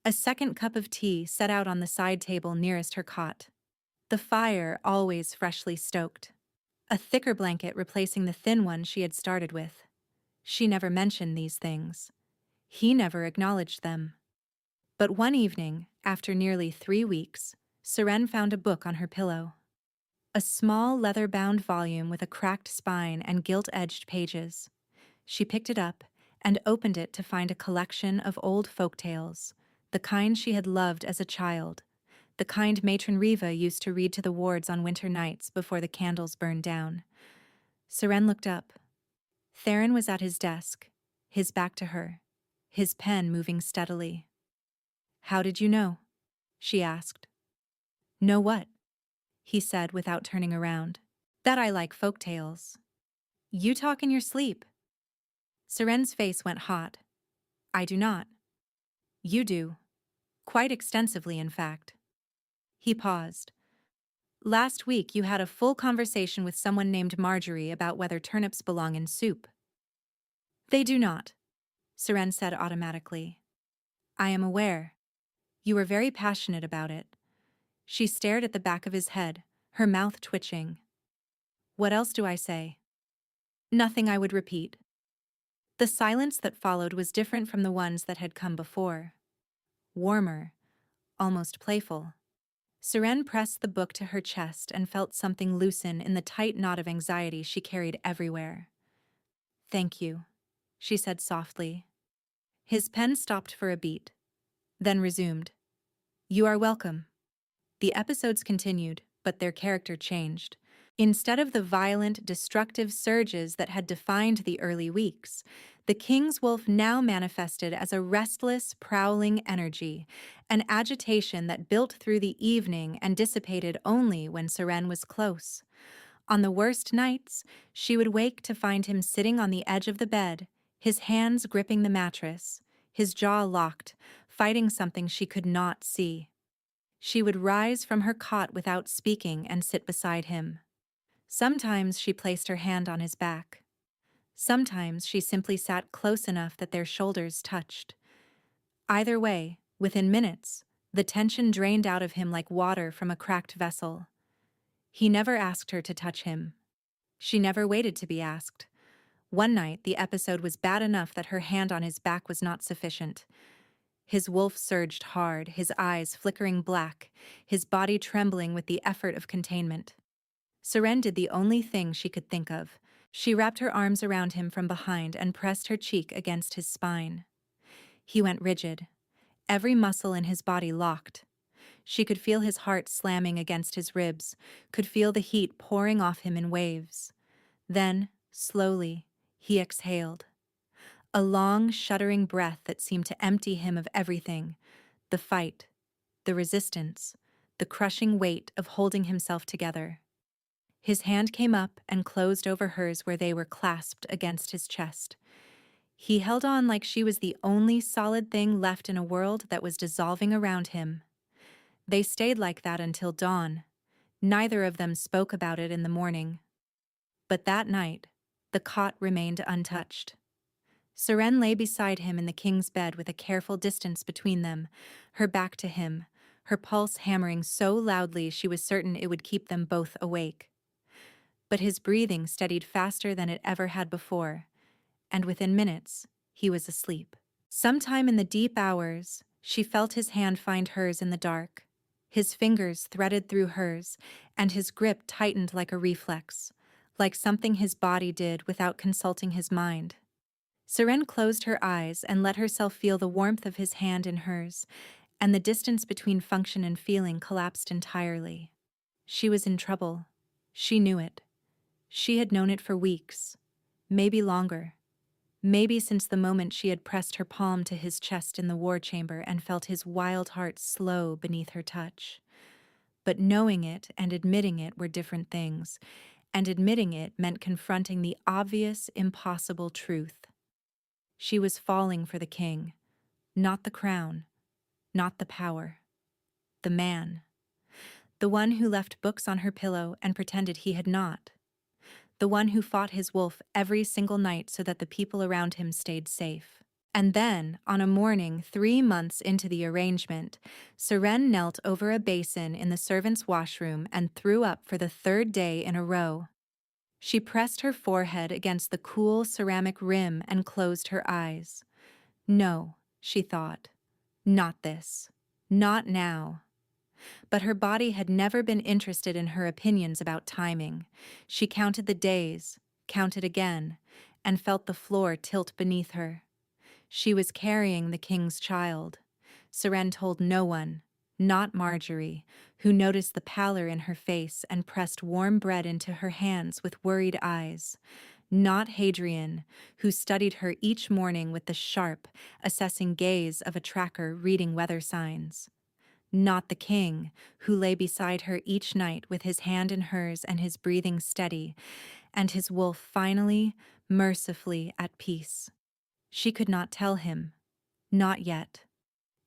[SPEAKER 1] A second cup of tea set out on the side table nearest her cot. The fire always freshly stoked. A thicker blanket replacing the thin one she had started with. She never mentioned these things. He never acknowledged them. But one evening, after nearly 3 weeks, Seren found a book on her pillow. A small leather-bound volume with a cracked spine and gilt-edged pages. She picked it up and opened it to find a collection of old folk tales, the kind she had loved as a child, the kind Matron Riva used to read to the wards on winter nights before the candles burned down. Seren looked up. Theron was at his desk, his back to her, his pen moving steadily. "How did you know?" she asked. "Know what?" he said without turning around. "That I like folk tales." "You talk in your sleep." Seren's face went hot. "I do not." "You do. Quite extensively, in fact." He paused. "Last week you had a full conversation with someone named Marjorie about whether turnips belong in soup." "They do not," Seren said automatically. "I am aware. You were very passionate about it." She stared at the back of his head, her mouth twitching. "What else do I say?" "Nothing I would repeat." The silence that followed was different from the ones that had come before. Warmer, almost playful. Seren pressed the book to her chest and felt something loosen in the tight knot of anxiety she carried everywhere. "Thank you," she said softly. His pen stopped for a beat, then resumed. "You are welcome." The episodes continued, but their character changed. Instead of the violent, destructive surges that had defined the early weeks, the King's Wolf now manifested as a restless, prowling energy, an agitation that built through the evening and dissipated only when Seren was close. On the worst nights, she would wake to find him sitting on the edge of the bed, his hands gripping the mattress, his jaw locked, fighting something she could not see. She would rise from her cot without speaking and sit beside him. Sometimes she placed her hand on his back. Sometimes she simply sat close enough that their shoulders touched. Either way, within minutes, the tension drained out of him like water from a cracked vessel. He never asked her to touch him. She never waited to be asked. One night, the episode was bad enough that her hand on his back was not sufficient. His wolf surged hard, his eyes flickering black, his body trembling with the effort of containment. Seren did the only thing she could think of. She wrapped her arms around him from behind and pressed her cheek against his spine. He went rigid, every muscle in his body locked. She could feel his heart slamming against his ribs, could feel the heat pouring off him in waves. Then, slowly, he exhaled. A long, shuddering breath that seemed to empty him of everything: the fight, the resistance, the crushing weight of holding himself together. His hand came up and closed over hers where they were clasped against his chest. He held on like she was the only solid thing left in a world that was dissolving around him. They stayed like that until dawn. Neither of them spoke about it in the morning. But that night, the cot remained untouched. Seren lay beside him in the king's bed with a careful distance between them, her back to him, her pulse hammering so loudly she was certain it would keep them both awake. But his breathing steadied faster than it ever had before, and within minutes, he was asleep. Sometime in the deep hours, she felt his hand find hers in the dark. His fingers threaded through hers, and his grip tightened like a reflex, like something his body did without consulting his mind. Seren closed her eyes and let herself feel the warmth of his hand in hers, and the distance between function and feeling collapsed entirely. She was in trouble. She knew it. She had known it for weeks, maybe longer. Maybe since the moment she had pressed her palm to his chest in the war chamber and felt his wild heart slow beneath her touch. But knowing it and admitting it were different things, and admitting it meant confronting the obvious, impossible truth. She was falling for the king, not the crown, not the power. the man. The one who left books on her pillow and pretended he had not. The one who fought his wolf every single night so that the people around him stayed safe. And then, on a morning 3 months into the arrangement, Seren knelt over a basin in the servants' washroom and threw up for the 3rd day in a row. She pressed her forehead against the cool ceramic rim and closed her eyes. No, she thought. Not this. Not now. But her body had never been interested in her opinions about timing. She counted the days, counted again, and felt the floor tilt beneath her. She was carrying the king's child. Seren told no one, not Marjorie, who noticed the pallor in her face and pressed warm bread into her hands with worried eyes. Not Hadrian, who studied her each morning with the sharp, assessing gaze of a tracker reading weather signs. Not the king, who lay beside her each night with his hand in hers and his breathing steady, and his wolf finally, mercifully at peace. She could not tell him. Not yet.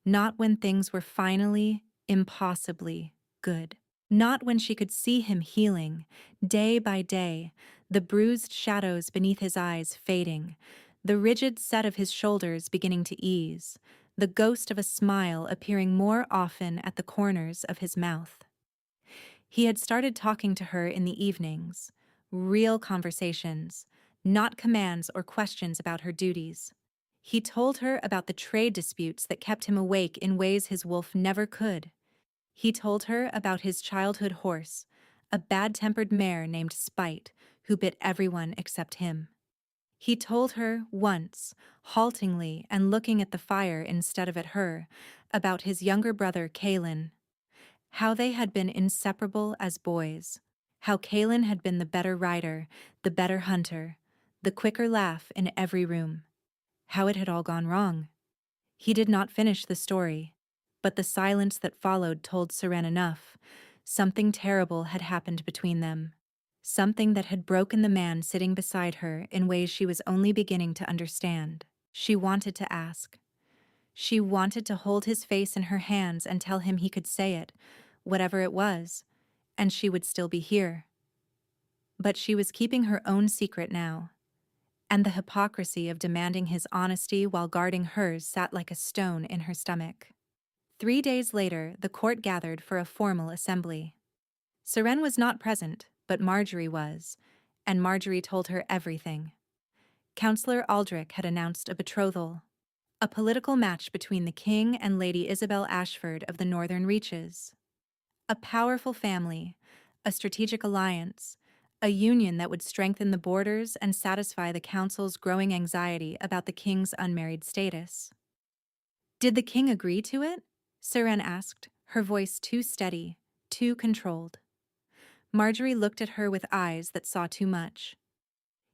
[SPEAKER 1] Not when things were finally, impossibly good. Not when she could see him healing, day by day, the bruised shadows beneath his eyes fading, the rigid set of his shoulders beginning to ease, the ghost of a smile appearing more often at the corners of his mouth. He had started talking to her in the evenings, real conversations, not commands or questions about her duties. He told her about the trade disputes that kept him awake in ways his wolf never could. He told her about his childhood horse, a bad-tempered mare named Spite, who bit everyone except him. He told her once, haltingly and looking at the fire instead of at her, about his younger brother Kaelin. How they had been inseparable as boys. How Kaelin had been the better rider, the better hunter, the quicker laugh in every room. How it had all gone wrong. He did not finish the story, but the silence that followed told Seren enough. Something terrible had happened between them. Something that had broken the man sitting beside her in ways she was only beginning to understand. She wanted to ask. She wanted to hold his face in her hands and tell him he could say it, whatever it was, and she would still be here. But she was keeping her own secret now. And the hypocrisy of demanding his honesty while guarding hers sat like a stone in her stomach. 3 days later, the court gathered for a formal assembly. Seren was not present, but Marjorie was, and Marjorie told her everything. Councillor Aldrich had announced a betrothal, a political match between the king and Lady Isabel Ashford of the Northern Reaches. A powerful family, a strategic alliance, a union that would strengthen the borders and satisfy the council's growing anxiety about the king's unmarried status. Did the king agree to it? Seren asked, her voice too steady, too controlled. Marjorie looked at her with eyes that saw too much.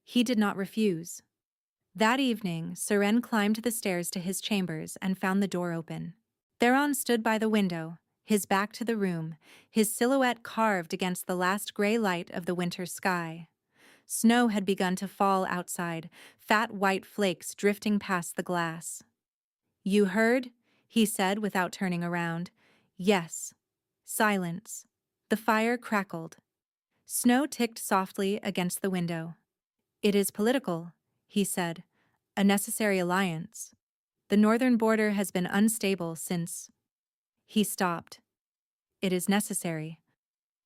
[SPEAKER 1] He did not refuse. That evening, Seren climbed the stairs to his chambers and found the door open. Theron stood by the window, his back to the room, his silhouette carved against the last gray light of the winter sky. Snow had begun to fall outside, fat white flakes drifting past the glass. "You heard?" he said without turning around. "Yes." Silence. The fire crackled. Snow ticked softly against the window. "It is political," he said. "A necessary alliance. The northern border has been unstable since—" He stopped. "It is necessary."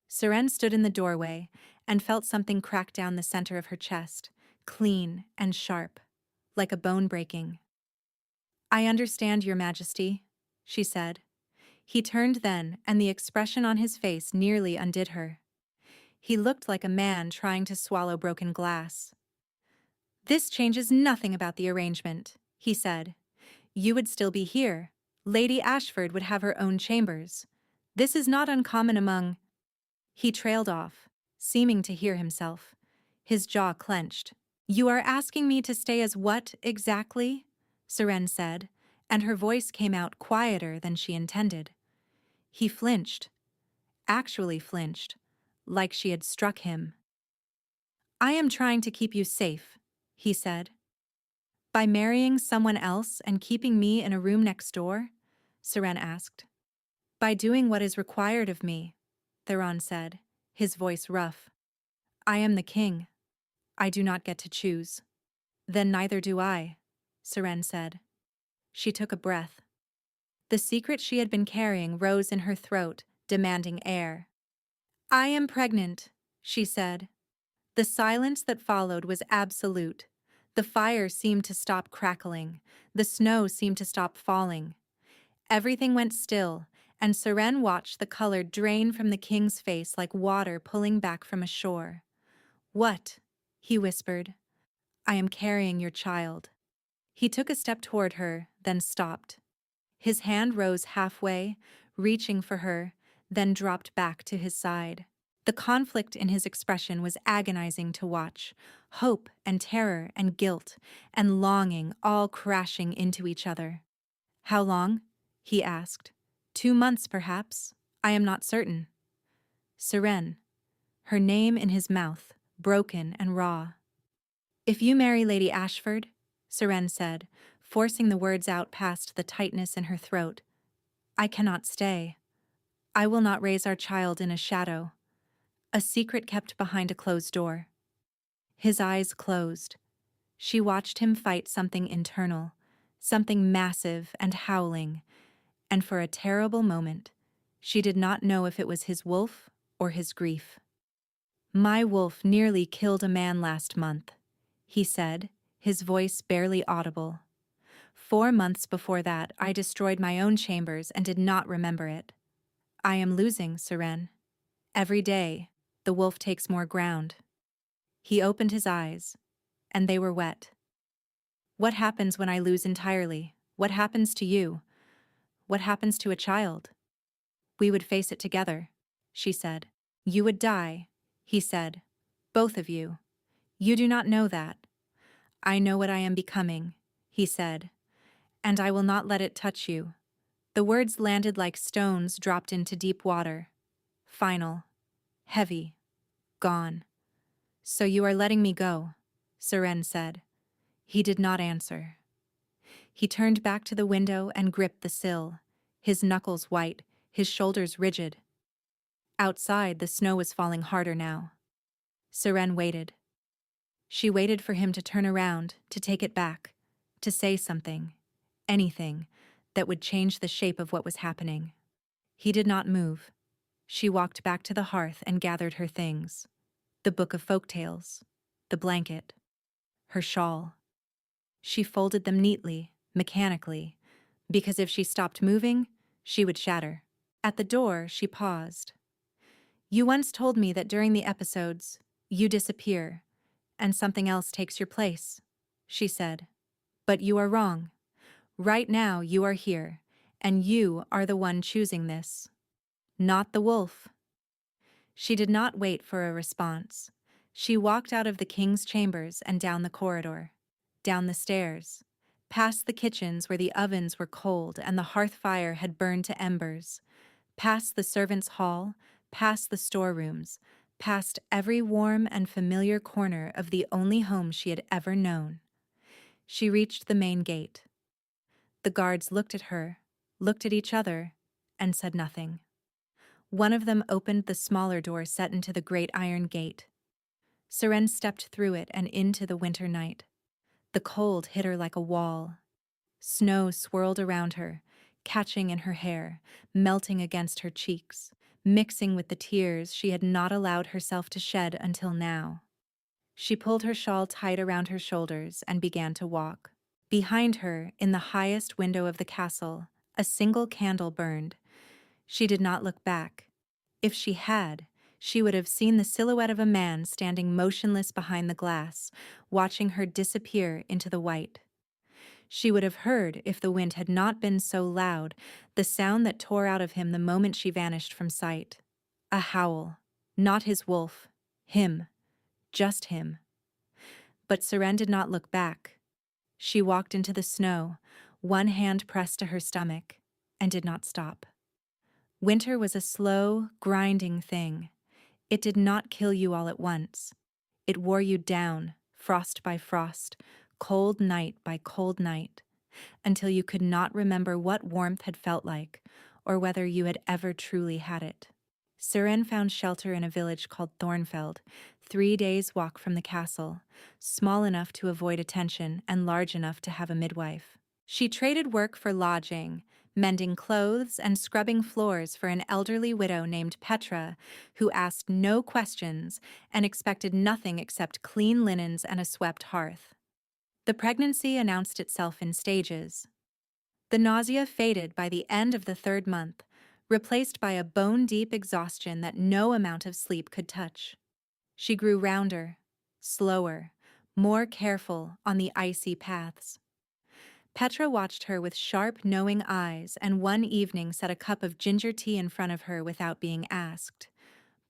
[SPEAKER 1] Seren stood in the doorway and felt something crack down the center of her chest, clean and sharp, like a bone breaking. "I understand, Your Majesty," she said. He turned then, and the expression on his face nearly undid her. He looked like a man trying to swallow broken glass. "This changes nothing about the arrangement," he said. "You would still be here. Lady Ashford would have her own chambers. This is not uncommon among—" He trailed off, seeming to hear himself. His jaw clenched. "You are asking me to stay as what, exactly?" Seren said, and her voice came out quieter than she intended. He flinched. Actually flinched, like she had struck him. "I am trying to keep you safe," he said. "By marrying someone else and keeping me in a room next door?" Seren asked. By doing what is required of me, Theron said, his voice rough. I am the king. I do not get to choose. Then neither do I, Seren said. She took a breath. The secret she had been carrying rose in her throat, demanding air. I am pregnant, she said. The silence that followed was absolute. The fire seemed to stop crackling. The snow seemed to stop falling. Everything went still, and Seren watched the color drain from the king's face like water pulling back from a shore. What? He whispered. I am carrying your child. He took a step toward her, then stopped. His hand rose halfway, reaching for her, then dropped back to his side. The conflict in his expression was agonizing to watch, hope and terror and guilt and longing all crashing into each other. How long? He asked. 2 months, perhaps. I am not certain. Seren. Her name in his mouth, broken and raw. If you marry Lady Ashford, Seren said, forcing the words out past the tightness in her throat, I cannot stay. I will not raise our child in a shadow. A secret kept behind a closed door. His eyes closed. She watched him fight something internal, something massive and howling, and for a terrible moment, she did not know if it was his wolf or his grief. My wolf nearly killed a man last month, he said, his voice barely audible. 4 months before that, I destroyed my own chambers and did not remember it. I am losing, Seren. Every day, the wolf takes more ground. He opened his eyes, and they were wet. What happens when I lose entirely? What happens to you? What happens to a child? We would face it together, she said. You would die, he said. Both of you. You do not know that. I know what I am becoming, he said, and I will not let it touch you. The words landed like stones dropped into deep water. Final. Heavy. Gone. So you are letting me go, Seren said. He did not answer. He turned back to the window and gripped the sill, his knuckles white, his shoulders rigid. Outside, the snow was falling harder now. Seren waited. She waited for him to turn around, to take it back, to say something, anything, that would change the shape of what was happening. He did not move. She walked back to the hearth and gathered her things. The book of folk tales, the blanket, her shawl. She folded them neatly, mechanically, because if she stopped moving, she would shatter. At the door, she paused. You once told me that during the episodes, you disappear, and something else takes your place, she said. But you are wrong. Right now, you are here, and you are the one choosing this. Not the wolf. She did not wait for a response. She walked out of the king's chambers and down the corridor, down the stairs, past the kitchens where the ovens were cold and the hearth fire had burned to embers, past the servants' hall, past the storerooms, past every warm and familiar corner of the only home she had ever known. She reached the main gate. The guards looked at her, looked at each other, and said nothing. One of them opened the smaller door set into the great iron gate. Seren stepped through it and into the winter night. The cold hit her like a wall. Snow swirled around her, catching in her hair, melting against her cheeks, mixing with the tears she had not allowed herself to shed until now. She pulled her shawl tight around her shoulders and began to walk. Behind her, in the highest window of the castle, a single candle burned. She did not look back. If she had, she would have seen the silhouette of a man standing motionless behind the glass, watching her disappear into the white. She would have heard, if the wind had not been so loud, the sound that tore out of him the moment she vanished from sight. A howl. Not his wolf. Him. Just him. But Seren did not look back. She walked into the snow, one hand pressed to her stomach, and did not stop. Winter was a slow, grinding thing. It did not kill you all at once. It wore you down, frost by frost, cold night by cold night, until you could not remember what warmth had felt like, or whether you had ever truly had it. Siren found shelter in a village called Thornfeld, 3 days' walk from the castle, small enough to avoid attention and large enough to have a midwife. She traded work for lodging, mending clothes and scrubbing floors for an elderly widow named Petra, who asked no questions and expected nothing except clean linens and a swept hearth. The pregnancy announced itself in stages. The nausea faded by the end of the 3rd month, replaced by a bone-deep exhaustion that no amount of sleep could touch. She grew rounder, slower, more careful on the icy paths. Petra watched her with sharp, knowing eyes and one evening set a cup of ginger tea in front of her without being asked.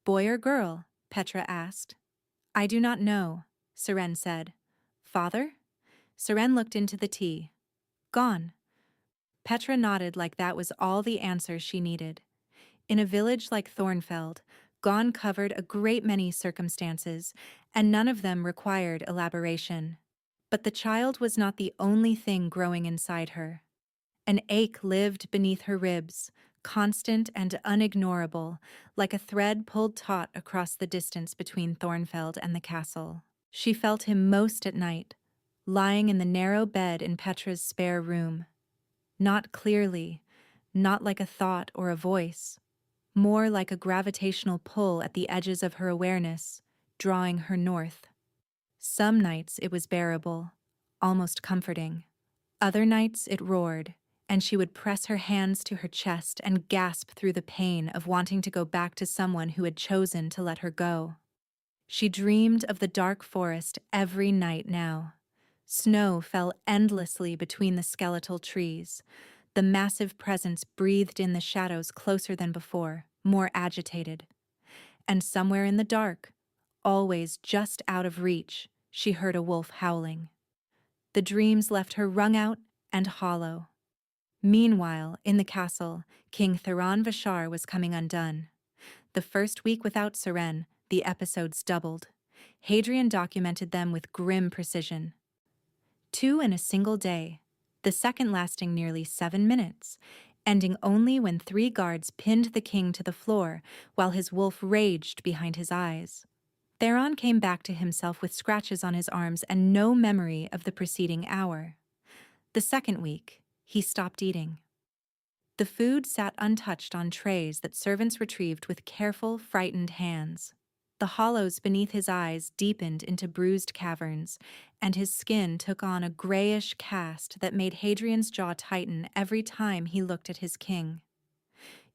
[SPEAKER 1] "Boy or girl?" Petra asked. "I do not know," Siren said. "Father?" Siren looked into the tea. "Gone." Petra nodded like that was all the answer she needed. In a village like Thornfeld, gone covered a great many circumstances, and none of them required elaboration. But the child was not the only thing growing inside her. An ache lived beneath her ribs, constant and unignorable, like a thread pulled taut across the distance between Thornfeld and the castle. She felt him most at night, lying in the narrow bed in Petra's spare room. Not clearly, not like a thought or a voice, more like a gravitational pull at the edges of her awareness, drawing her north. Some nights it was bearable, almost comforting. Other nights it roared, and she would press her hands to her chest and gasp through the pain of wanting to go back to someone who had chosen to let her go. She dreamed of the dark forest every night now. Snow fell endlessly between the skeletal trees. The massive presence breathed in the shadows closer than before, more agitated. And somewhere in the dark, always just out of reach, she heard a wolf howling. The dreams left her wrung out and hollow. Meanwhile, in the castle, King Theron Vashar was coming undone. The first week without Siren, the episodes doubled. Hadrian documented them with grim precision. 2 in a single day, the second lasting nearly 7 minutes, ending only when 3 guards pinned the king to the floor while his wolf raged behind his eyes. Theron came back to himself with scratches on his arms and no memory of the preceding hour. The second week, he stopped eating. The food sat untouched on trays that servants retrieved with careful, frightened hands. The hollows beneath his eyes deepened into bruised caverns, and his skin took on a grayish cast that made Hadrian's jaw tighten every time he looked at his king.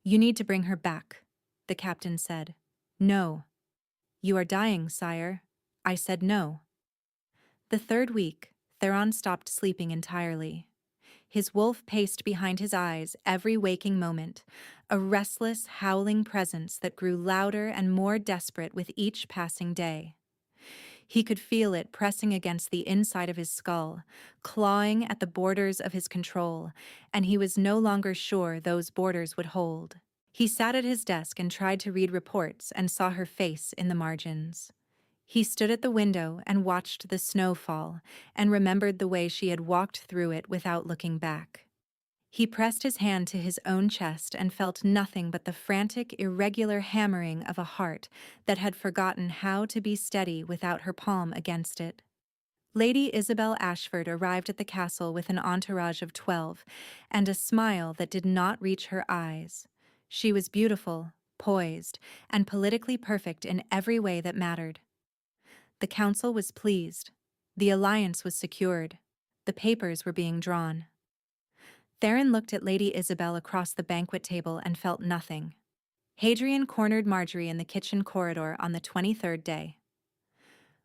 [SPEAKER 1] "You need to bring her back," the captain said. "No." "You are dying, sire." I said no. The 3rd week, Theron stopped sleeping entirely. His wolf paced behind his eyes every waking moment, a restless, howling presence that grew louder and more desperate with each passing day. He could feel it pressing against the inside of his skull, clawing at the borders of his control, and he was no longer sure those borders would hold. He sat at his desk and tried to read reports and saw her face in the margins. He stood at the window and watched the snow fall and remembered the way she had walked through it without looking back. He pressed his hand to his own chest and felt nothing but the frantic, irregular hammering of a heart that had forgotten how to be steady without her palm against it. Lady Isabel Ashford arrived at the castle with an entourage of 12 and a smile that did not reach her eyes. She was beautiful, poised, and politically perfect in every way that mattered. The council was pleased. The alliance was secured. The papers were being drawn. Theron looked at Lady Isabel across the banquet table and felt nothing. Hadrian cornered Marjorie in the kitchen corridor on the 23rd day.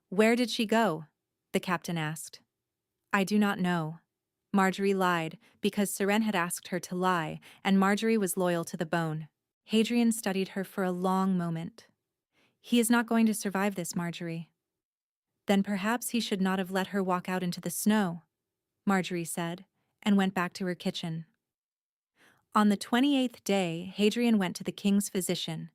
[SPEAKER 1] "Where did she go?" the captain asked. "I do not know." Marjorie lied because Siren had asked her to lie, and Marjorie was loyal to the bone. Hadrian studied her for a long moment. "He is not going to survive this, Marjorie." "Then perhaps he should not have let her walk out into the snow," Marjorie said, and went back to her kitchen. On the 28th day, Hadrian went to the king's physician,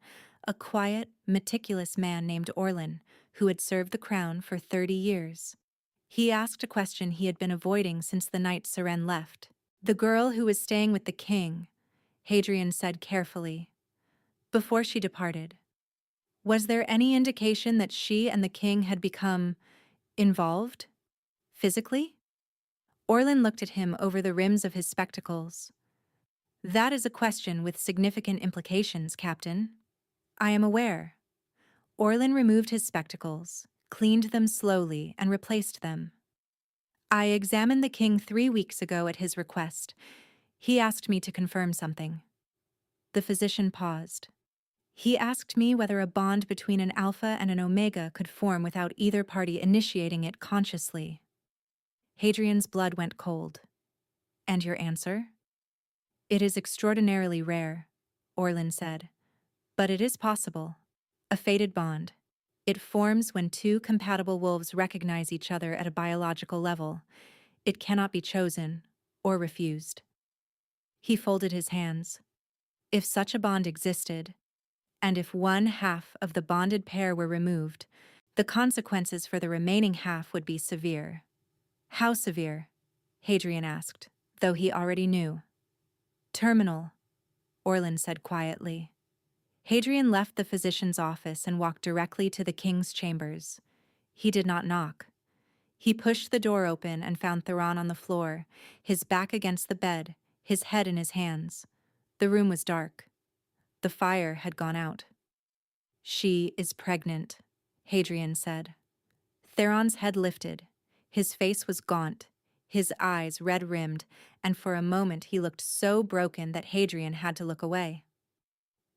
[SPEAKER 1] a quiet, meticulous man named Orlin, who had served the crown for 30 years. He asked a question he had been avoiding since the night Siren left. The girl who was staying with the king, Hadrian said carefully, before she departed. Was there any indication that she and the king had become involved? Physically? Orlin looked at him over the rims of his spectacles. That is a question with significant implications, Captain. I am aware. Orlin removed his spectacles, cleaned them slowly, and replaced them. I examined the king 3 weeks ago at his request. He asked me to confirm something. The physician paused. He asked me whether a bond between an alpha and an omega could form without either party initiating it consciously. Hadrian's blood went cold. And your answer? It is extraordinarily rare, Orlin said. But it is possible. A fated bond. It forms when two compatible wolves recognize each other at a biological level. It cannot be chosen or refused. He folded his hands. If such a bond existed, and if one half of the bonded pair were removed, the consequences for the remaining half would be severe. How severe? Hadrian asked, though he already knew. Terminal, Orlin said quietly. Hadrian left the physician's office and walked directly to the king's chambers. He did not knock. He pushed the door open and found Theron on the floor, his back against the bed, his head in his hands. The room was dark. The fire had gone out. She is pregnant, Hadrian said. Theron's head lifted. His face was gaunt, his eyes red-rimmed, and for a moment he looked so broken that Hadrian had to look away.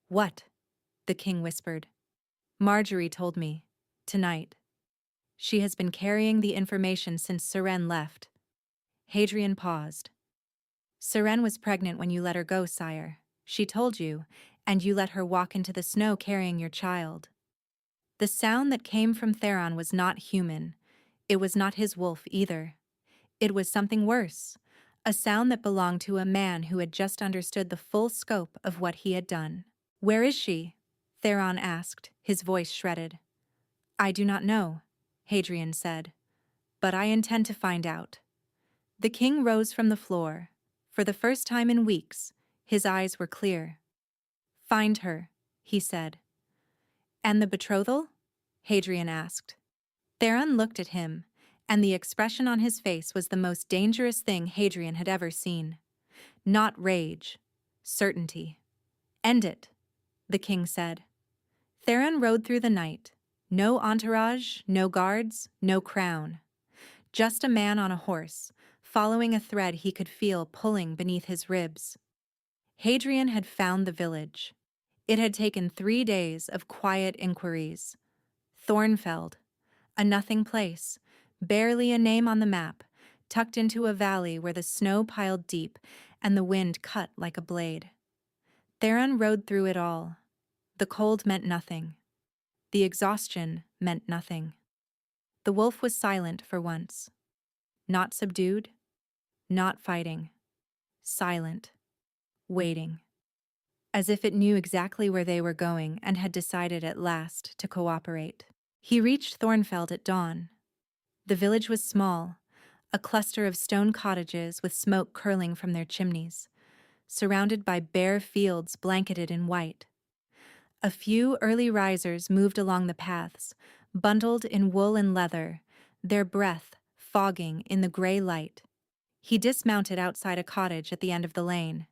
[SPEAKER 1] What? The king whispered. Marjorie told me. Tonight. She has been carrying the information since Seren left. Hadrian paused. Seren was pregnant when you let her go, sire. She told you, and you let her walk into the snow carrying your child. The sound that came from Theron was not human. It was not his wolf either. It was something worse, a sound that belonged to a man who had just understood the full scope of what he had done. Where is she? Theron asked, his voice shredded. I do not know, Hadrian said, but I intend to find out. The king rose from the floor. For the first time in weeks, his eyes were clear. Find her, he said. And the betrothal? Hadrian asked. Theron looked at him, and the expression on his face was the most dangerous thing Hadrian had ever seen. Not rage, certainty. End it, the king said. Theron rode through the night. No entourage, no guards, no crown. Just a man on a horse, following a thread he could feel pulling beneath his ribs. Hadrian had found the village. It had taken 3 days of quiet inquiries. Thornfeld, a nothing place, barely a name on the map, tucked into a valley where the snow piled deep and the wind cut like a blade. Theron rode through it all. The cold meant nothing. The exhaustion meant nothing. The wolf was silent for once. Not subdued, not fighting. Silent. Waiting. As if it knew exactly where they were going and had decided at last to cooperate. He reached Thornfeld at dawn. The village was small, a cluster of stone cottages with smoke curling from their chimneys, surrounded by bare fields blanketed in white. A few early risers moved along the paths, bundled in wool and leather, their breath fogging in the gray light. He dismounted outside a cottage at the end of the lane.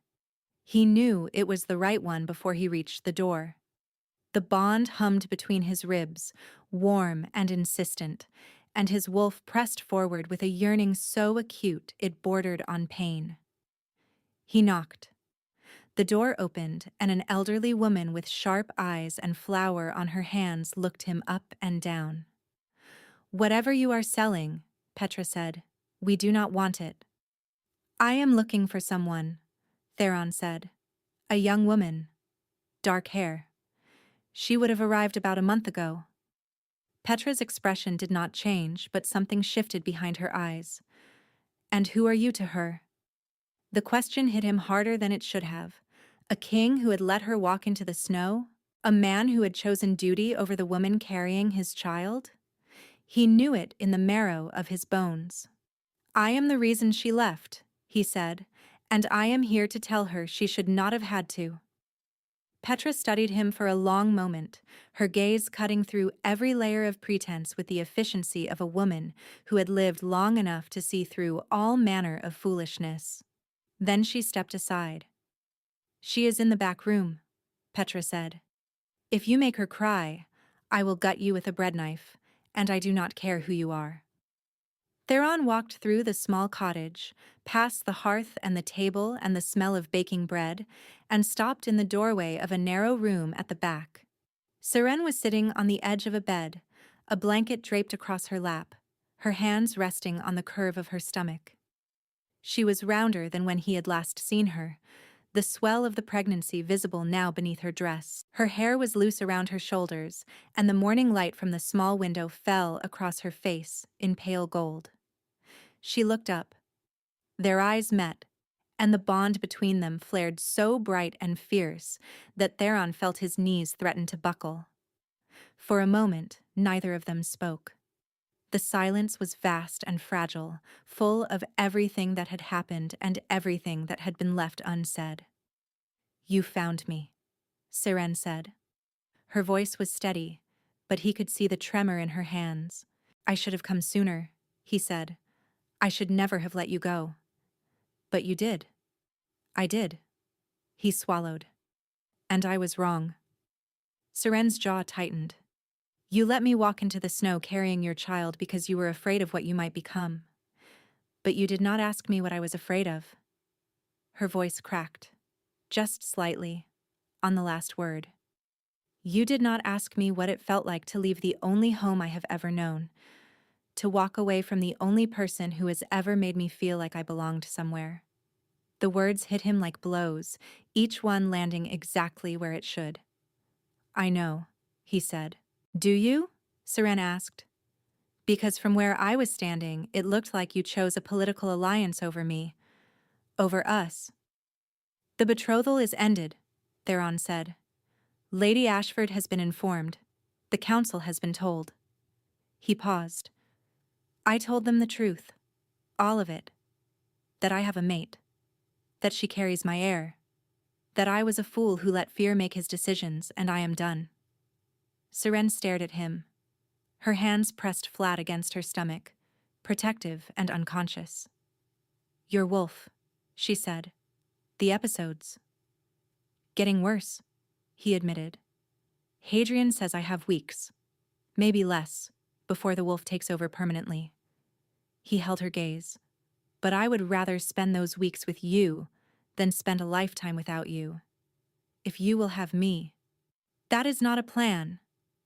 [SPEAKER 1] He knew it was the right one before he reached the door. The bond hummed between his ribs, warm and insistent, and his wolf pressed forward with a yearning so acute it bordered on pain. He knocked. The door opened, and an elderly woman with sharp eyes and flour on her hands looked him up and down. Whatever you are selling, Petra said, we do not want it. I am looking for someone, Theron said. A young woman. Dark hair. She would have arrived about a month ago. Petra's expression did not change, but something shifted behind her eyes. And who are you to her? The question hit him harder than it should have. A king who had let her walk into the snow? A man who had chosen duty over the woman carrying his child? He knew it in the marrow of his bones. I am the reason she left, he said, And I am here to tell her she should not have had to. Petra studied him for a long moment, her gaze cutting through every layer of pretense with the efficiency of a woman who had lived long enough to see through all manner of foolishness. Then she stepped aside. "She is in the back room," Petra said. "If you make her cry, I will gut you with a bread knife, and I do not care who you are." Theron walked through the small cottage, past the hearth and the table and the smell of baking bread, and stopped in the doorway of a narrow room at the back. Seren was sitting on the edge of a bed, a blanket draped across her lap, her hands resting on the curve of her stomach. She was rounder than when he had last seen her, the swell of the pregnancy visible now beneath her dress. Her hair was loose around her shoulders, and the morning light from the small window fell across her face in pale gold. She looked up. Their eyes met, and the bond between them flared so bright and fierce that Theron felt his knees threaten to buckle. For a moment, neither of them spoke. The silence was vast and fragile, full of everything that had happened and everything that had been left unsaid. "You found me," Seren said. Her voice was steady, but he could see the tremor in her hands. "I should have come sooner," he said. "I should never have let you go." "But you did." "I did." He swallowed. "And I was wrong." Seren's jaw tightened. "You let me walk into the snow carrying your child because you were afraid of what you might become. But you did not ask me what I was afraid of." Her voice cracked, just slightly, on the last word. "You did not ask me what it felt like to leave the only home I have ever known, to walk away from the only person who has ever made me feel like I belonged somewhere." The words hit him like blows, each one landing exactly where it should. "I know," he said. "Do you?" Seren asked. "Because from where I was standing, it looked like you chose a political alliance over me. Over us." "The betrothal is ended," Theron said. "Lady Ashford has been informed. The council has been told." He paused. "I told them the truth. All of it. That I have a mate. That she carries my heir. That I was a fool who let fear make his decisions, and I am done." Seren stared at him. Her hands pressed flat against her stomach, protective and unconscious. "Your wolf," she said. "The episodes." "Getting worse," he admitted. "Hadrian says I have weeks, maybe less, before the wolf takes over permanently." He held her gaze. "But I would rather spend those weeks with you than spend a lifetime without you. If you will have me." "That is not a plan,"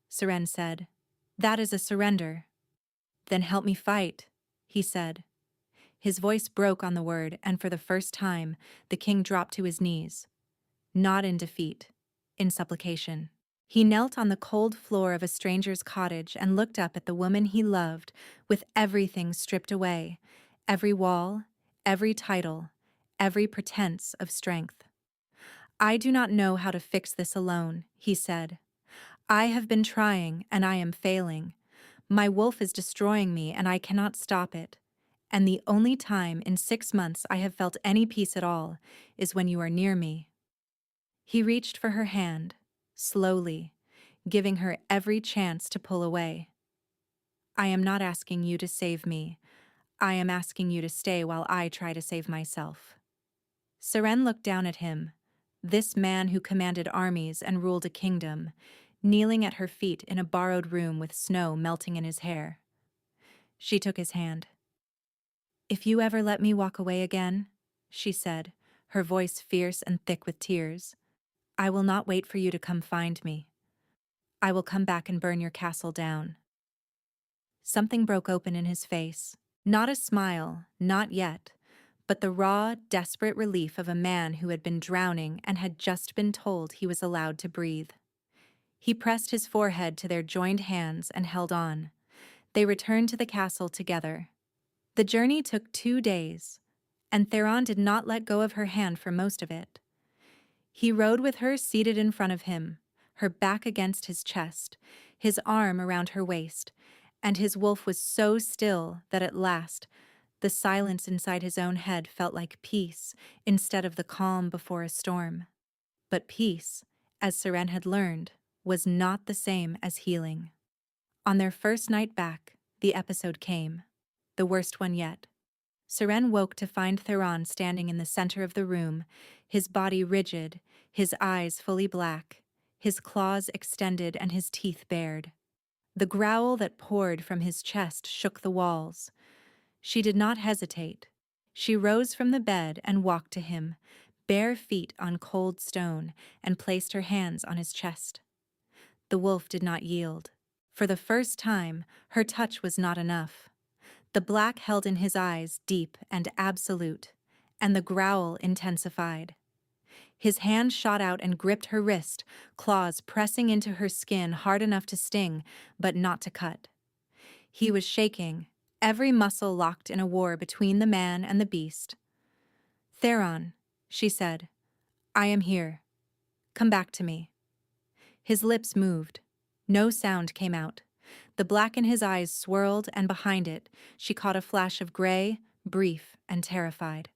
[SPEAKER 1] Seren said. "That is a surrender." "Then help me fight," he said. His voice broke on the word, and for the first time, the king dropped to his knees. Not in defeat, in supplication. He knelt on the cold floor of a stranger's cottage and looked up at the woman he loved, with everything stripped away, every wall, every title, every pretense of strength. "I do not know how to fix this alone," he said. "I have been trying, and I am failing. My wolf is destroying me, and I cannot stop it. And the only time in 6 months I have felt any peace at all is when you are near me." He reached for her hand, slowly, giving her every chance to pull away. "I am not asking you to save me. I am asking you to stay while I try to save myself." Seren looked down at him, this man who commanded armies and ruled a kingdom, kneeling at her feet in a borrowed room with snow melting in his hair. She took his hand. "If you ever let me walk away again," she said, her voice fierce and thick with tears, "I will not wait for you to come find me. I will come back and burn your castle down." Something broke open in his face. Not a smile, not yet, but the raw, desperate relief of a man who had been drowning and had just been told he was allowed to breathe. He pressed his forehead to their joined hands and held on. They returned to the castle together. The journey took 2 days, and Theron did not let go of her hand for most of it. He rode with her seated in front of him, her back against his chest, his arm around her waist, and his wolf was so still that at last The silence inside his own head felt like peace instead of the calm before a storm. But peace, as Seren had learned, was not the same as healing. On their first night back, the episode came. The worst one yet. Seren woke to find Theron standing in the center of the room, his body rigid, his eyes fully black, his claws extended and his teeth bared. The growl that poured from his chest shook the walls. She did not hesitate. She rose from the bed and walked to him, bare feet on cold stone, and placed her hands on his chest. The wolf did not yield. For the first time, her touch was not enough. The black held in his eyes deep and absolute, and the growl intensified. His hand shot out and gripped her wrist, claws pressing into her skin hard enough to sting, but not to cut. He was shaking, every muscle locked in a war between the man and the beast. "Theron," she said, "I am here. Come back to me." His lips moved. No sound came out. The black in his eyes swirled, and behind it, she caught a flash of gray, brief and terrified.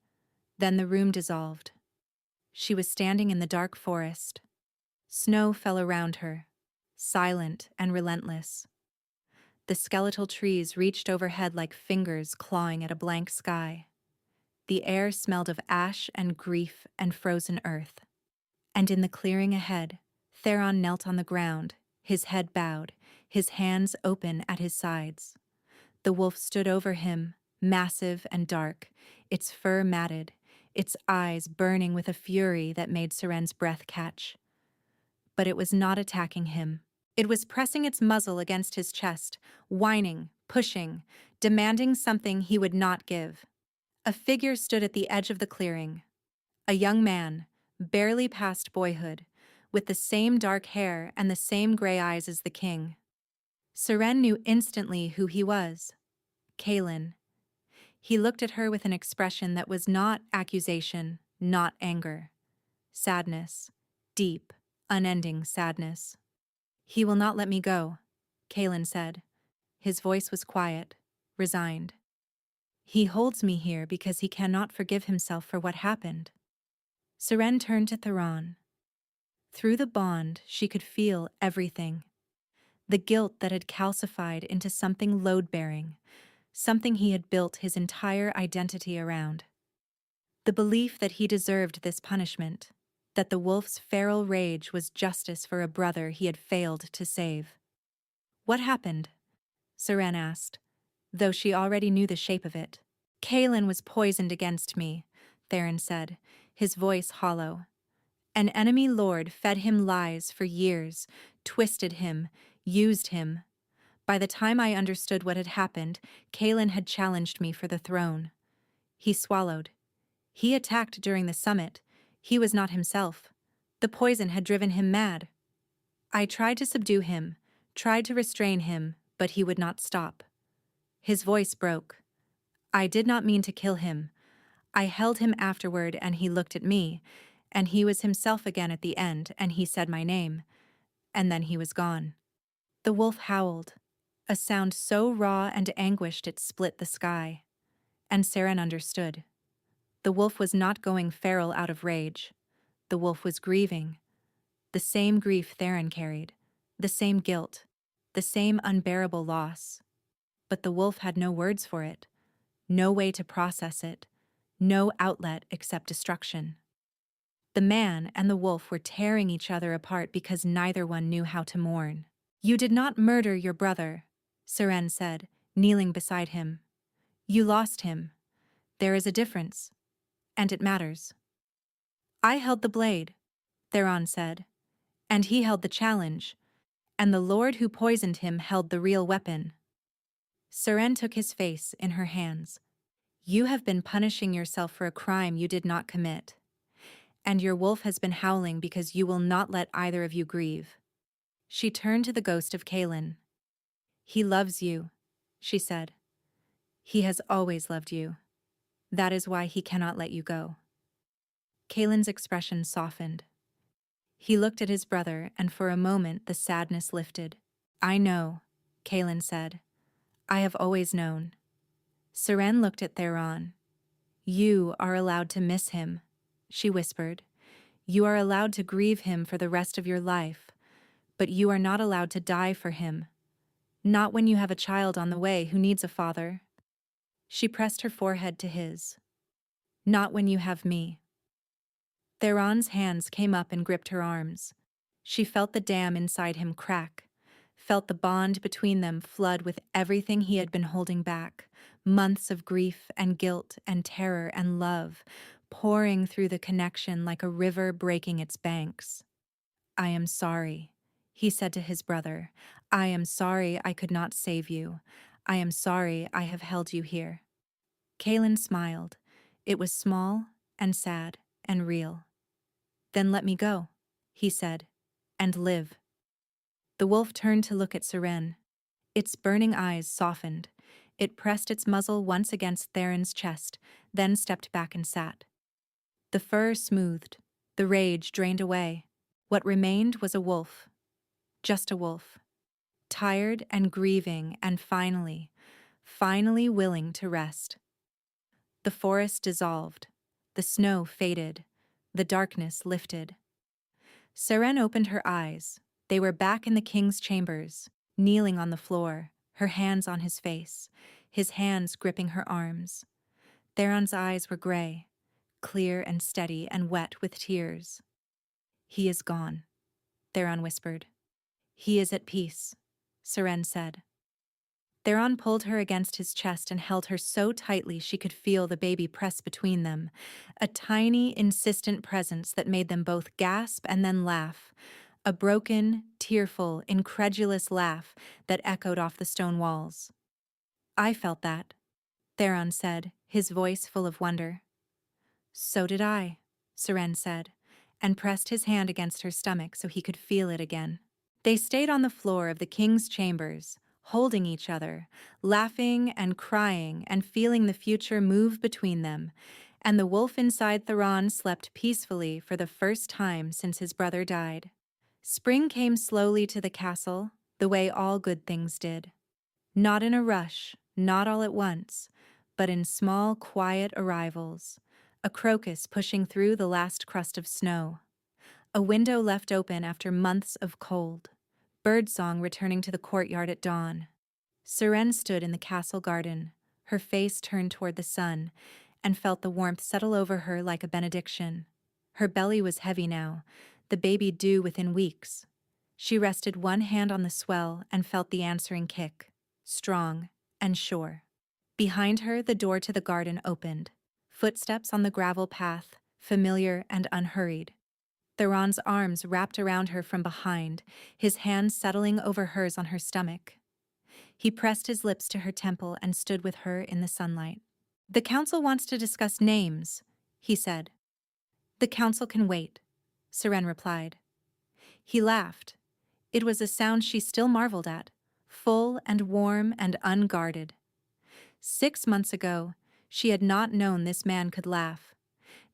[SPEAKER 1] Then the room dissolved. She was standing in the dark forest. Snow fell around her, silent and relentless. The skeletal trees reached overhead like fingers clawing at a blank sky. The air smelled of ash and grief and frozen earth. And in the clearing ahead, Theron knelt on the ground, his head bowed, his hands open at his sides. The wolf stood over him, massive and dark, its fur matted, its eyes burning with a fury that made Seren's breath catch. But it was not attacking him. It was pressing its muzzle against his chest, whining, pushing, demanding something he would not give. A figure stood at the edge of the clearing. A young man, barely past boyhood, with the same dark hair and the same gray eyes as the king. Seren knew instantly who he was. Kaelin. He looked at her with an expression that was not accusation, not anger. Sadness. Deep, unending sadness. "He will not let me go," Kaelin said. His voice was quiet, resigned. "He holds me here because he cannot forgive himself for what happened." Seren turned to Theron. Through the bond, she could feel everything. The guilt that had calcified into something load-bearing, something he had built his entire identity around. The belief that he deserved this punishment, that the wolf's feral rage was justice for a brother he had failed to save. "What happened?" Seren asked, though she already knew the shape of it. "Kaelin was poisoned against me," Theron said, his voice hollow. "An enemy lord fed him lies for years, twisted him, used him. By the time I understood what had happened, Kaelin had challenged me for the throne." He swallowed. He attacked during the summit. He was not himself. The poison had driven him mad. "I tried to subdue him, tried to restrain him, but he would not stop." His voice broke. "I did not mean to kill him. I held him afterward and he looked at me, and he was himself again at the end, and he said my name, and then he was gone." The wolf howled, a sound so raw and anguished it split the sky. And Seren understood. The wolf was not going feral out of rage. The wolf was grieving. The same grief Theron carried, the same guilt, the same unbearable loss. But the wolf had no words for it, no way to process it, no outlet except destruction. The man and the wolf were tearing each other apart because neither one knew how to mourn. "You did not murder your brother," Seren said, kneeling beside him. "You lost him. There is a difference, and it matters." "I held the blade," Theron said, "and he held the challenge, and the lord who poisoned him held the real weapon." Seren took his face in her hands. "You have been punishing yourself for a crime you did not commit, and your wolf has been howling because you will not let either of you grieve." She turned to the ghost of Kaelin. "He loves you," she said. "He has always loved you. That is why he cannot let you go." Kaelin's expression softened. He looked at his brother, and for a moment the sadness lifted. "I know," Kaelin said. "I have always known." Seren looked at Theron. "You are allowed to miss him," she whispered. "You are allowed to grieve him for the rest of your life, but you are not allowed to die for him. Not when you have a child on the way who needs a father." She pressed her forehead to his. "Not when you have me." Theron's hands came up and gripped her arms. She felt the dam inside him crack, felt the bond between them flood with everything he had been holding back, months of grief and guilt and terror and love, pouring through the connection like a river breaking its banks. "I am sorry," he said to his brother. "I am sorry I could not save you. I am sorry I have held you here." Kaelin smiled. It was small and sad and real. "Then let me go," he said, "and live." The wolf turned to look at Seren. Its burning eyes softened. It pressed its muzzle once against Theron's chest, then stepped back and sat. The fur smoothed. The rage drained away. What remained was a wolf. Just a wolf. Tired and grieving and finally willing to rest. The forest dissolved. The snow faded. The darkness lifted. Seren opened her eyes. They were back in the king's chambers, kneeling on the floor, her hands on his face, his hands gripping her arms. Theron's eyes were gray, clear and steady and wet with tears. "He is gone," Theron whispered. "He is at peace," Seren said. Theron pulled her against his chest and held her so tightly she could feel the baby press between them, a tiny, insistent presence that made them both gasp and then laugh, a broken, tearful, incredulous laugh that echoed off the stone walls. "I felt that," Theron said, his voice full of wonder. "So did I," Seren said, and pressed his hand against her stomach so he could feel it again. They stayed on the floor of the king's chambers, holding each other, laughing and crying and feeling the future move between them, and the wolf inside Theron slept peacefully for the first time since his brother died. Spring came slowly to the castle, the way all good things did. Not in a rush, not all at once, but in small, quiet arrivals, a crocus pushing through the last crust of snow, a window left open after months of cold, birdsong returning to the courtyard at dawn. Seren stood in the castle garden, her face turned toward the sun, and felt the warmth settle over her like a benediction. Her belly was heavy now, the baby due within weeks. She rested one hand on the swell and felt the answering kick, strong and sure. Behind her, the door to the garden opened. Footsteps on the gravel path, familiar and unhurried. Theron's arms wrapped around her from behind, his hands settling over hers on her stomach. He pressed his lips to her temple and stood with her in the sunlight. "The council wants to discuss names," he said. "The council can wait," Seren replied. He laughed. It was a sound she still marveled at, full and warm and unguarded. 6 months ago, she had not known this man could laugh.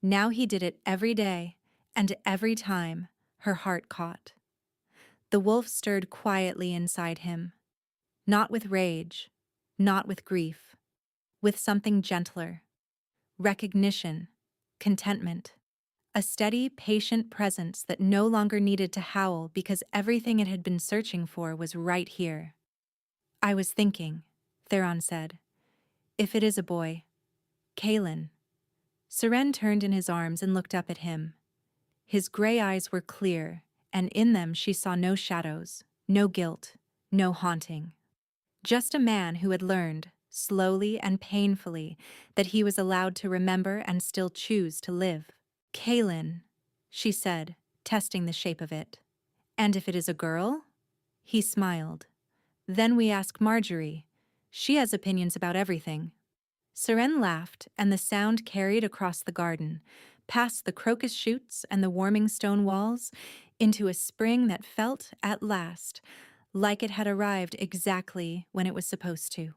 [SPEAKER 1] Now he did it every day, and every time her heart caught. The wolf stirred quietly inside him, not with rage, not with grief, with something gentler, recognition, contentment, a steady, patient presence that no longer needed to howl because everything it had been searching for was right here. "I was thinking," Theron said, "if it is a boy, Kaelin." Seren turned in his arms and looked up at him. His gray eyes were clear, and in them she saw no shadows, no guilt, no haunting. Just a man who had learned, slowly and painfully, that he was allowed to remember and still choose to live. "Kaelin," she said, testing the shape of it. "And if it is a girl?" He smiled. "Then we ask Marjorie. She has opinions about everything." Seren laughed, and the sound carried across the garden, past the crocus shoots and the warming stone walls, into a spring that felt, at last, like it had arrived exactly when it was supposed to.